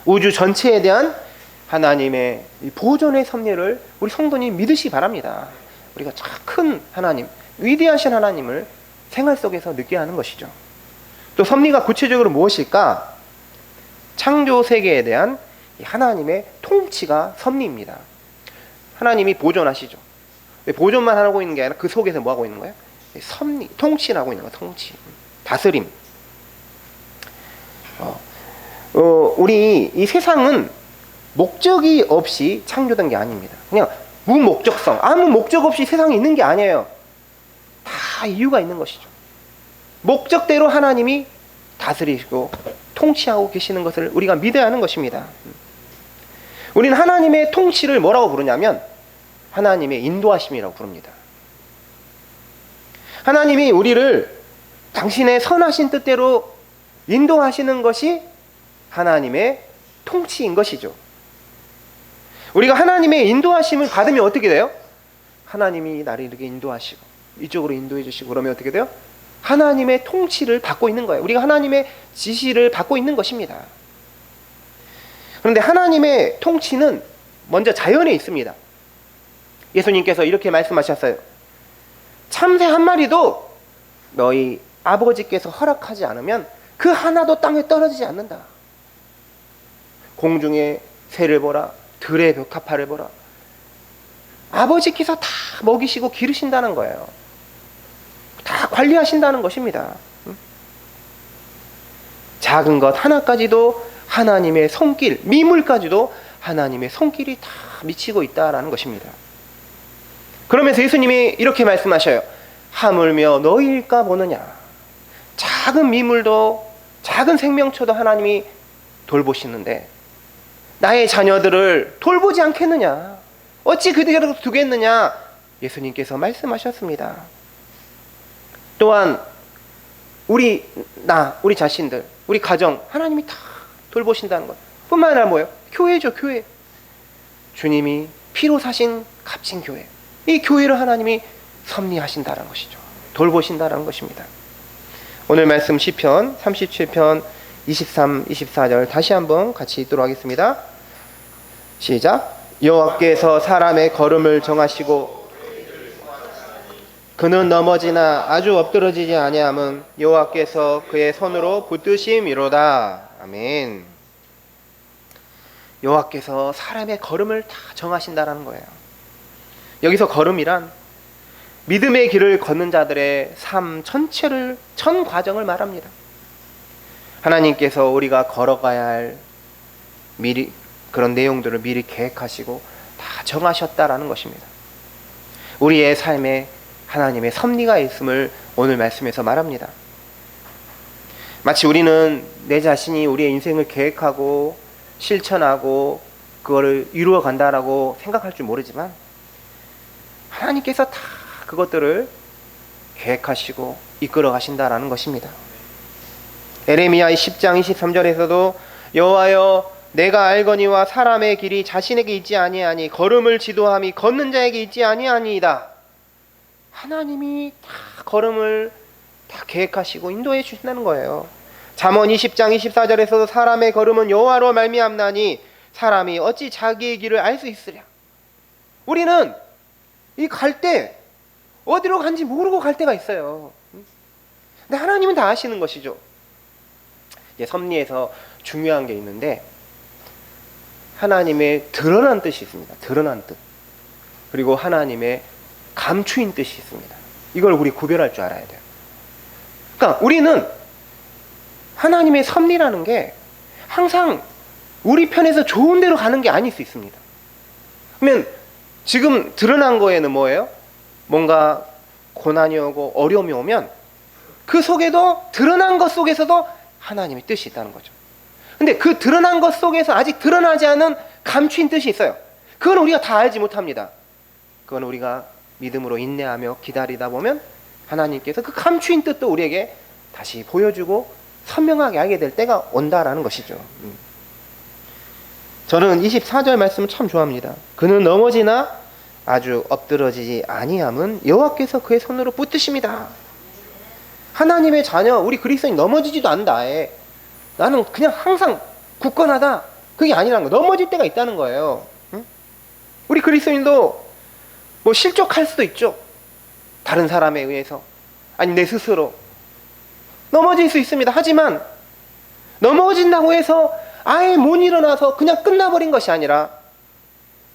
우주 전체에 대한 하나님의 보존의 섭리를 우리 성도님 믿으시기 바랍니다. 우리가 큰 하나님, 위대하신 하나님을 생활 속에서 느껴야 하는 것이죠. 또 섭리가 구체적으로 무엇일까? 창조 세계에 대한 하나님의 통치가 섭리입니다. 하나님이 보존하시죠. 보존만 하고 있는 게 아니라 그 속에서 뭐 하고 있는 거예요? 통치를 하고 있는 거예요. 통치, 다스림. 우리 이 세상은 목적이 없이 창조된 게 아닙니다. 그냥 무목적성, 아무 목적 없이 세상에 있는 게 아니에요. 다 이유가 있는 것이죠. 목적대로 하나님이 다스리시고 통치하고 계시는 것을 우리가 믿어야 하는 것입니다. 우리는 하나님의 통치를 뭐라고 부르냐면 하나님의 인도하심이라고 부릅니다. 하나님이 우리를 당신의 선하신 뜻대로 인도하시는 것이 하나님의 통치인 것이죠. 우리가 하나님의 인도하심을 받으면 어떻게 돼요? 하나님이 나를 이렇게 인도하시고 이쪽으로 인도해 주시고 그러면 어떻게 돼요? 하나님의 통치를 받고 있는 거예요. 우리가 하나님의 지시를 받고 있는 것입니다. 그런데 하나님의 통치는 먼저 자연에 있습니다. 예수님께서 이렇게 말씀하셨어요. 참새 한 마리도 너희 아버지께서 허락하지 않으면 그 하나도 땅에 떨어지지 않는다. 공중의 새를 보라, 들의 벽화파를 보라. 아버지께서 다 먹이시고 기르신다는 거예요. 다 관리하신다는 것입니다. 작은 것 하나까지도 하나님의 손길, 미물까지도 하나님의 손길이 다 미치고 있다라는 것입니다. 그러면서 예수님이 이렇게 말씀하셔요. 하물며 너희일까 보느냐. 작은 미물도 작은 생명체도 하나님이 돌보시는데 나의 자녀들을 돌보지 않겠느냐. 어찌 그대로 두겠느냐. 예수님께서 말씀하셨습니다. 또한 우리 자신들, 우리 가정 하나님이 다 돌보신다는 것 뿐만 아니라 뭐예요? 교회죠. 교회. 주님이 피로 사신 값진 교회. 이 교회를 하나님이 섭리하신다는 것이죠. 돌보신다는 것입니다. 오늘 말씀 시편 37편 23, 24절 다시 한번 같이 읽도록 하겠습니다. 시작. 여호와께서 사람의 걸음을 정하시고 그는 넘어지나 아주 엎드러지지 아니함은 여호와께서 그의 손으로 붙드심이로다. 아멘. 여호와께서 사람의 걸음을 다 정하신다라는 거예요. 여기서 걸음이란 믿음의 길을 걷는 자들의 삶 전체를 전 과정을 말합니다. 하나님께서 우리가 걸어가야 할 미리 그런 내용들을 미리 계획하시고 다 정하셨다라는 것입니다. 우리의 삶에 하나님의 섭리가 있음을 오늘 말씀에서 말합니다. 마치 우리는 내 자신이 우리의 인생을 계획하고 실천하고 그거를 이루어 간다라고 생각할 줄 모르지만 하나님께서 다 그것들을 계획하시고 이끌어 가신다라는 것입니다. 에레미야 10장 23절에서도 여호와여 내가 알거니와 사람의 길이 자신에게 있지 아니하니 걸음을 지도함이 걷는 자에게 있지 아니하니이다. 하나님이 다 걸음을 다 계획하시고 인도해 주신다는 거예요. 잠언 20장 24절에서도 사람의 걸음은 여호와로 말미암나니 사람이 어찌 자기의 길을 알 수 있으랴. 우리는 이 갈 때 어디로 간지 모르고 갈 때가 있어요. 근데 하나님은 다 아시는 것이죠. 이제 섭리에서 중요한 게 있는데 하나님의 드러난 뜻이 있습니다. 드러난 뜻. 그리고 하나님의 감추인 뜻이 있습니다. 이걸 우리 구별할 줄 알아야 돼요. 그러니까 우리는 하나님의 섭리라는 게 항상 우리 편에서 좋은 대로 가는 게 아닐 수 있습니다. 그러면 지금 드러난 거에는 뭐예요? 뭔가 고난이 오고 어려움이 오면 그 속에도 드러난 것 속에서도 하나님의 뜻이 있다는 거죠. 근데 그 드러난 것 속에서 아직 드러나지 않은 감추인 뜻이 있어요. 그건 우리가 다 알지 못합니다. 그건 우리가 믿음으로 인내하며 기다리다 보면 하나님께서 그 감추인 뜻도 우리에게 다시 보여주고 선명하게 알게 될 때가 온다라는 것이죠. 저는 24절 말씀을 참 좋아합니다. 그는 넘어지나 아주 엎드러지지 아니함은 여호와께서 그의 손으로 붙드십니다. 하나님의 자녀 우리 그리스도인이 넘어지지도 않는다. 나는 그냥 항상 굳건하다. 그게 아니라는 거예요. 넘어질 때가 있다는 거예요. 우리 그리스도인도 뭐 실족할 수도 있죠. 다른 사람에 의해서 아니 내 스스로 넘어질 수 있습니다. 하지만 넘어진다고 해서 아예 못 일어나서 그냥 끝나버린 것이 아니라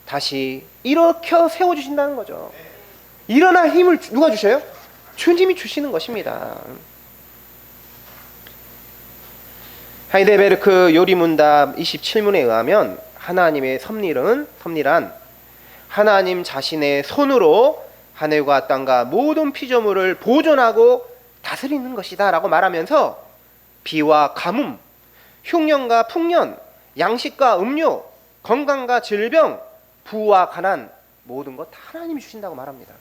다시 일으켜 세워주신다는 거죠. 일어날 힘을 누가 주셔요? 주님이 주시는 것입니다. 하이델베르크 요리문답 27문에 의하면 하나님의 섭리란 하나님 자신의 손으로 하늘과 땅과 모든 피조물을 보존하고 다스리는 것이다 라고 말하면서 비와 가뭄, 흉년과 풍년, 양식과 음료, 건강과 질병, 부와 가난 모든 것 다 하나님이 주신다고 말합니다.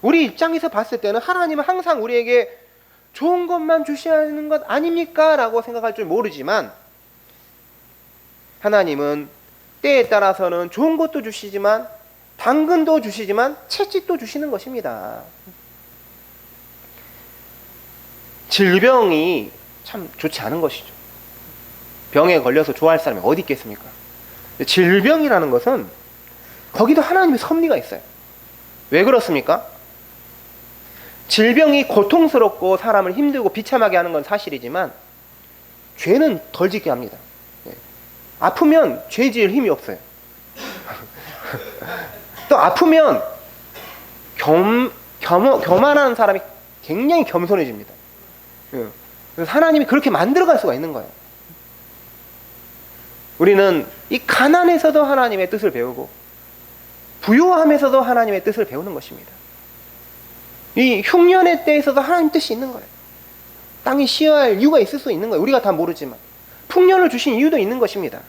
우리 입장에서 봤을 때는 하나님은 항상 우리에게 좋은 것만 주시는 것 아닙니까? 라고 생각할 줄 모르지만 하나님은 때에 따라서는 좋은 것도 주시지만 당근도 주시지만 채찍도 주시는 것입니다. 질병이 참 좋지 않은 것이죠. 병에 걸려서 좋아할 사람이 어디 있겠습니까? 질병이라는 것은 거기도 하나님의 섭리가 있어요. 왜 그렇습니까? 질병이 고통스럽고 사람을 힘들고 비참하게 하는 건 사실이지만 죄는 덜 짓게 합니다. 아프면 죄 지을 힘이 없어요. 또 아프면 교만한 사람이 굉장히 겸손해집니다. 그래서 하나님이 그렇게 만들어갈 수가 있는 거예요. 우리는 이 가난에서도 하나님의 뜻을 배우고 부요함에서도 하나님의 뜻을 배우는 것입니다. 이 흉년의 때에서도 하나님 뜻이 있는 거예요. 땅이 쉬어야 할 이유가 있을 수 있는 거예요. 우리가 다 모르지만 풍년을 주신 이유도 있는 것입니다.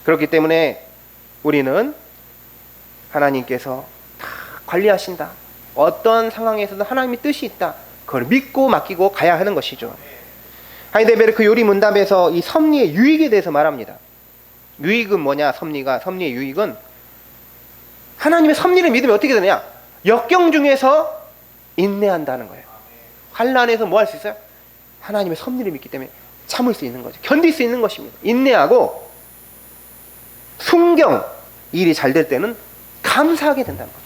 그렇기 때문에 우리는 하나님께서 다 관리하신다. 어떤 상황에서도 하나님의 뜻이 있다. 그걸 믿고 맡기고 가야 하는 것이죠. 하이델베르크 요리문답에서 이 섭리의 유익에 대해서 말합니다. 유익은 뭐냐? 섭리의 유익은 하나님의 섭리를 믿으면 어떻게 되느냐? 역경 중에서 인내한다는 거예요. 환난에서 뭐 할 수 있어요? 하나님의 섭리를 믿기 때문에 참을 수 있는 거죠. 견딜 수 있는 것입니다. 인내하고 순경, 일이 잘 될 때는 감사하게 된다는 거죠.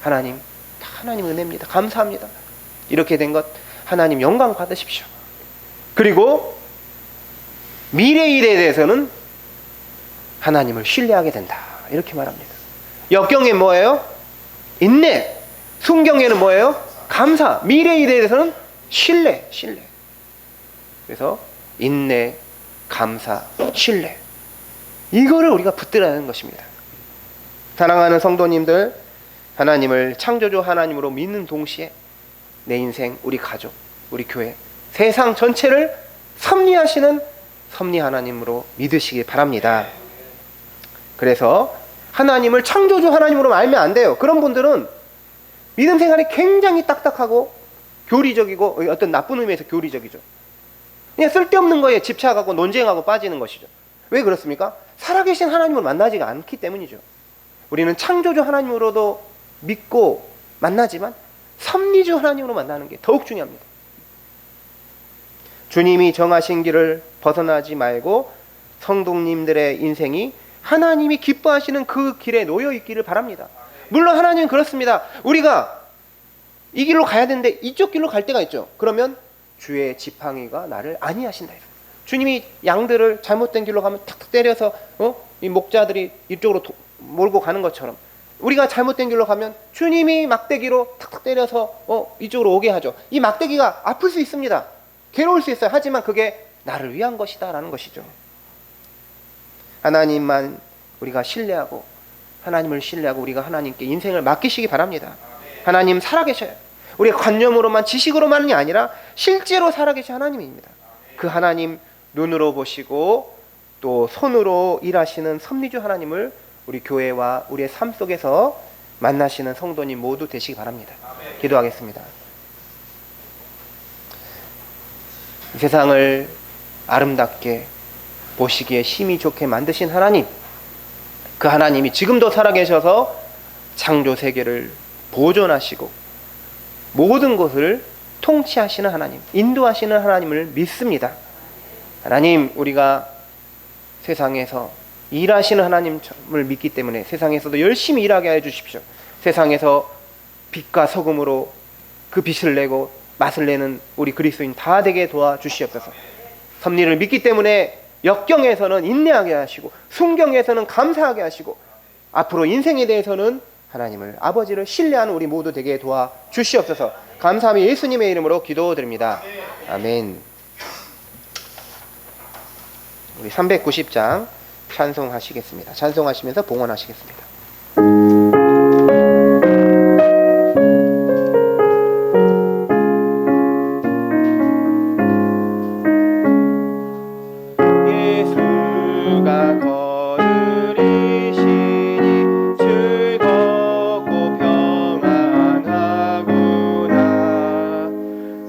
하나님, 다 하나님 은혜입니다. 감사합니다. 이렇게 된 것 하나님 영광 받으십시오. 그리고 미래 일에 대해서는 하나님을 신뢰하게 된다. 이렇게 말합니다. 역경에 뭐예요? 인내. 순경에는 뭐예요? 감사. 미래 일에 대해서는 신뢰. 그래서 인내, 감사, 신뢰. 이거를 우리가 붙들어야 하는 것입니다. 사랑하는 성도님들, 하나님을 창조주 하나님으로 믿는 동시에 내 인생, 우리 가족, 우리 교회, 세상 전체를 섭리하시는 섭리 하나님으로 믿으시기 바랍니다. 그래서 하나님을 창조주 하나님으로 알면 안 돼요. 그런 분들은 믿음 생활이 굉장히 딱딱하고 교리적이고, 어떤 나쁜 의미에서 교리적이죠. 그냥 쓸데없는 거에 집착하고 논쟁하고 빠지는 것이죠. 왜 그렇습니까? 살아계신 하나님을 만나지가 않기 때문이죠. 우리는 창조주 하나님으로도 믿고 만나지만 섭리주 하나님으로 만나는 게 더욱 중요합니다. 주님이 정하신 길을 벗어나지 말고 성도님들의 인생이 하나님이 기뻐하시는 그 길에 놓여 있기를 바랍니다. 물론 하나님은 그렇습니다. 우리가 이 길로 가야 되는데 이쪽 길로 갈 때가 있죠. 그러면 주의 지팡이가 나를 안위하신다. 주님이 양들을 잘못된 길로 가면 탁탁 때려서 이 목자들이 이쪽으로 몰고 가는 것처럼 우리가 잘못된 길로 가면 주님이 막대기로 탁탁 때려서 이쪽으로 오게 하죠. 이 막대기가 아플 수 있습니다. 괴로울 수 있어요. 하지만 그게 나를 위한 것이다 라는 것이죠. 하나님만 우리가 신뢰하고 하나님을 신뢰하고 우리가 하나님께 인생을 맡기시기 바랍니다. 하나님 살아계셔요. 우리가 관념으로만 지식으로만이 아니라 실제로 살아계신 하나님입니다. 그 하나님 눈으로 보시고 또 손으로 일하시는 섭리주 하나님을 우리 교회와 우리의 삶 속에서 만나시는 성도님 모두 되시기 바랍니다. 기도하겠습니다. 이 세상을 아름답게 보시기에 심히 좋게 만드신 하나님, 그 하나님이 지금도 살아계셔서 창조 세계를 보존하시고 모든 것을 통치하시는 하나님, 인도하시는 하나님을 믿습니다. 하나님, 우리가 세상에서 일하시는 하나님을 믿기 때문에 세상에서도 열심히 일하게 해주십시오. 세상에서 빛과 소금으로 그 빛을 내고 맛을 내는 우리 그리스도인 다 되게 도와주시옵소서. 섭리를 믿기 때문에 역경에서는 인내하게 하시고 순경에서는 감사하게 하시고 앞으로 인생에 대해서는 하나님을 아버지를 신뢰하는 우리 모두 되게 도와주시옵소서. 감사하며 예수님의 이름으로 기도드립니다. 아멘. 우리 390장 찬송하시겠습니다. 찬송하시면서 봉헌하시겠습니다. 예수가 거느리시니 즐겁고 평안하구나.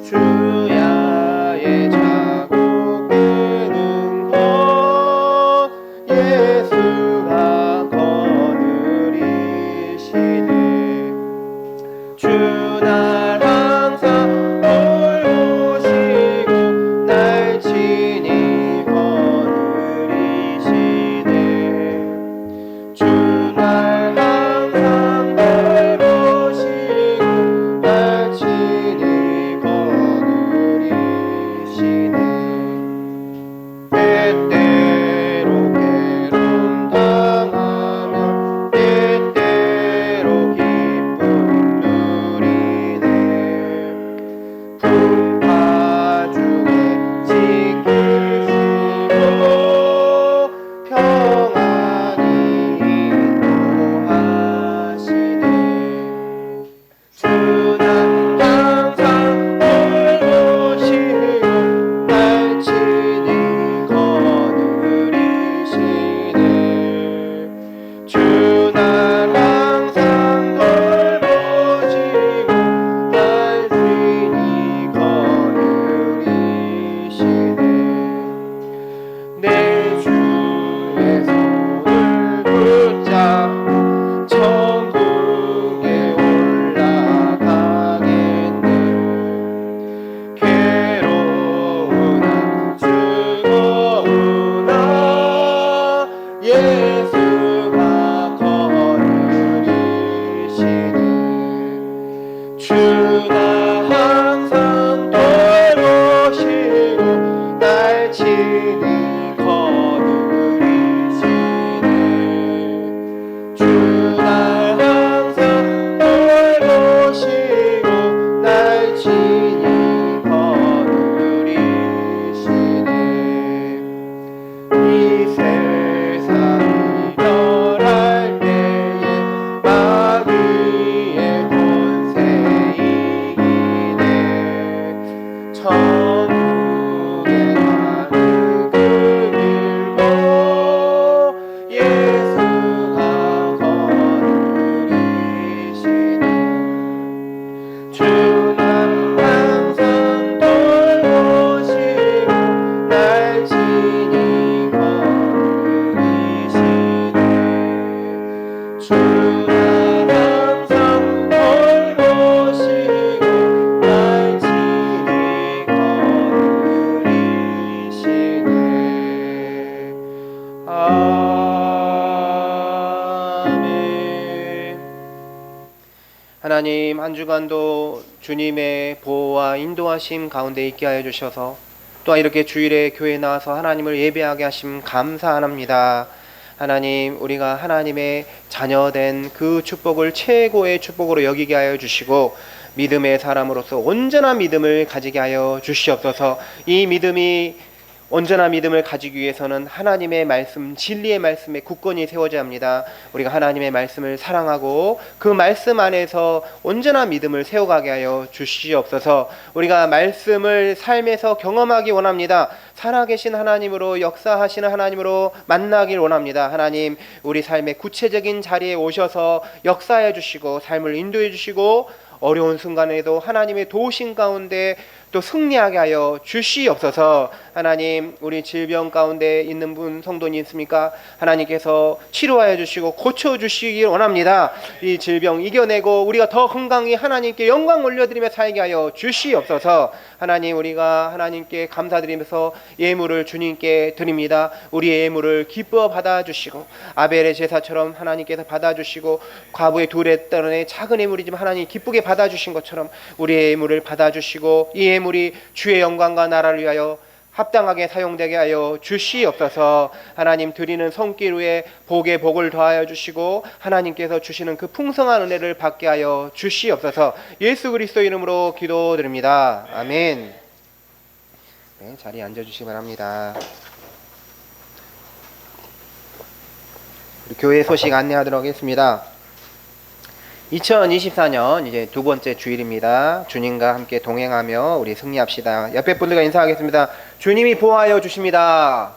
주야의 자국 되는 것 예수가 거느리시네. 주 날 항상 돌보시고 날 친히 거느리시네. 주 날 항상 돌보시고 날 친히 거느리시네. 때때로 괴로움 당하며 때때로 기쁨 누리네. 풍파 중에 지키시고 평안히 인도하시네. 주 날 항상 돌보시고 날 친히 거느리시네. 주 날 항상 돌보시고 날 친히 거느리시네. 내 주의 손을 붙잡고 천국에 올라가겠네. 괴로우나 즐거우나 예수가 거느리시네. 주 날 항상 돌보시고 날 친히 거느리시네. 주 날 항상 돌보시고 날 친히 거느리시네. 이 세상이 멸할 때에 마귀의 권세 이기네. 천국에 가는 그 길도 예수가 거느리시네. 주 날 항상 돌보시고 날 친히 거느리시네. 주 날 항상 돌보시고 날 친히 거느리시네. 아멘. 하나님, 한 주간도 주님의 보호와 인도하심 가운데 있게 하여 주셔서 또한 이렇게 주일에 교회에 나와서 하나님을 예배하게 하심 감사합니다. 하나님, 우리가 하나님의 자녀된 그 축복을 최고의 축복으로 여기게 하여 주시고 믿음의 사람으로서 온전한 믿음을 가지게 하여 주시옵소서. 이 믿음이 온전한 믿음을 가지기 위해서는 하나님의 말씀, 진리의 말씀에 굳건히 세워져야 합니다. 우리가 하나님의 말씀을 사랑하고 그 말씀 안에서 온전한 믿음을 세워가게 하여 주시옵소서. 우리가 말씀을 삶에서 경험하기 원합니다. 살아계신 하나님으로, 역사하시는 하나님으로 만나길 원합니다. 하나님, 우리 삶의 구체적인 자리에 오셔서 역사해 주시고 삶을 인도해 주시고 어려운 순간에도 하나님의 도우심 가운데 또 승리하게 하여 주시옵소서. 하나님, 우리 질병 가운데 있는 분 성도님 있습니까? 하나님께서 치료하여 주시고 고쳐주시길 원합니다. 이 질병 이겨내고 우리가 더 건강히 하나님께 영광 올려드리며 살게 하여 주시옵소서. 하나님, 우리가 하나님께 감사드리면서 예물을 주님께 드립니다. 우리의 예물을 기뻐 받아주시고 아벨의 제사처럼 하나님께서 받아주시고 과부의 둘의 떠는 작은 예물이지만 하나님 기쁘게 받아주신 것처럼 우리의 예물을 받아주시고 이 예물이 주의 영광과 나라를 위하여 합당하게 사용되게 하여 주시옵소서. 하나님, 드리는 손길 위에 복에 복을 더하여 주시고 하나님께서 주시는 그 풍성한 은혜를 받게 하여 주시옵소서. 예수 그리스도 이름으로 기도드립니다. 아멘. 네, 자리에 앉아주시기 바랍니다. 우리 교회 소식 안내하도록 하겠습니다. 2024년 이제 두 번째 주일입니다. 주님과 함께 동행하며 우리 승리합시다. 옆에 분들과 인사하겠습니다. 주님이 보호하여 주십니다.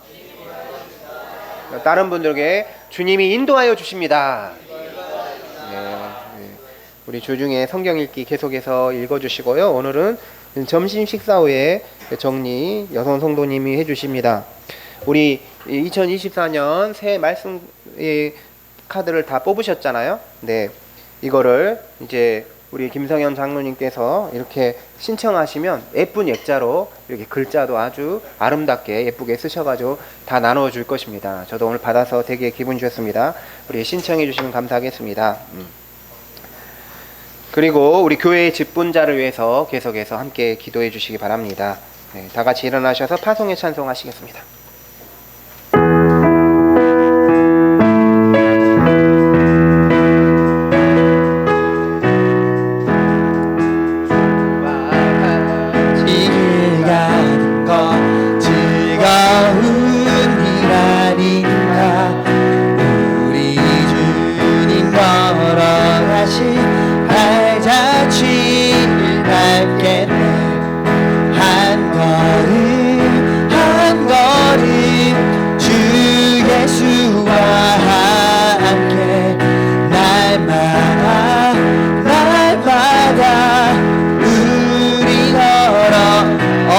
다른 분들에게 주님이 인도하여 주십니다. 우리 주중에 성경 읽기 계속해서 읽어주시고요. 오늘은 점심 식사 후에 정리 여성 성도님이 해주십니다. 우리 2024년 새해 말씀 카드를 다 뽑으셨잖아요. 네, 이거를 이제 우리 김성현 장로님께서 이렇게 신청하시면 예쁜 액자로 이렇게 글자도 아주 아름답게 예쁘게 쓰셔가지고 다 나눠줄 것입니다. 저도 오늘 받아서 되게 기분 좋습니다. 우리 신청해 주시면 감사하겠습니다. 그리고 우리 교회의 직분자를 위해서 계속해서 함께 기도해 주시기 바랍니다. 네, 다 같이 일어나셔서 파송의 찬송하시겠습니다.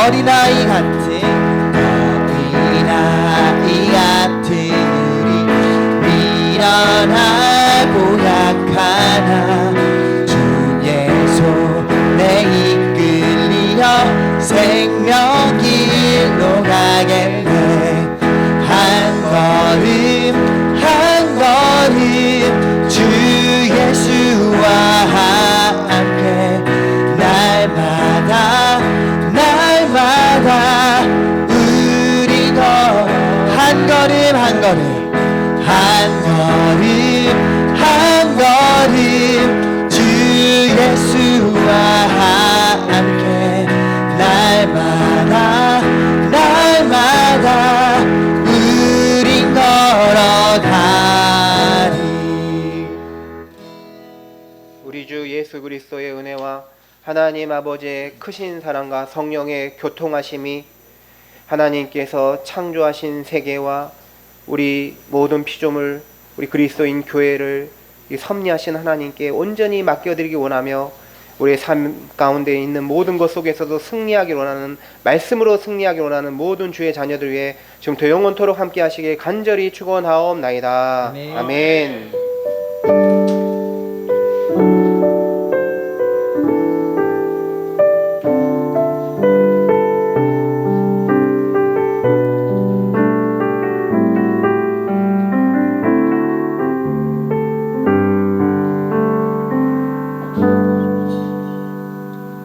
어린아이 같은 우리 미련하고 약하나 주의 손에 이끌리어 생명길로 가겠네. 한 걸음 주 예수와 함께 날마다 우리 너 한 걸음 주 예수와 함께 날마다 우린 걸어가리. 우리 주 예수 그리스도의 은혜와 하나님 아버지의 크신 사랑과 성령의 교통하심이 하나님께서 창조하신 세계와 우리 모든 피조물, 우리 그리스도인 교회를 이 섭리하신 하나님께 온전히 맡겨드리기 원하며 우리의 삶 가운데 있는 모든 것 속에서도 승리하기를 원하는, 말씀으로 승리하기를 원하는 모든 주의 자녀들 위해 지금부터 영원토록 함께 하시길 간절히 축원하옵나이다. 아멘.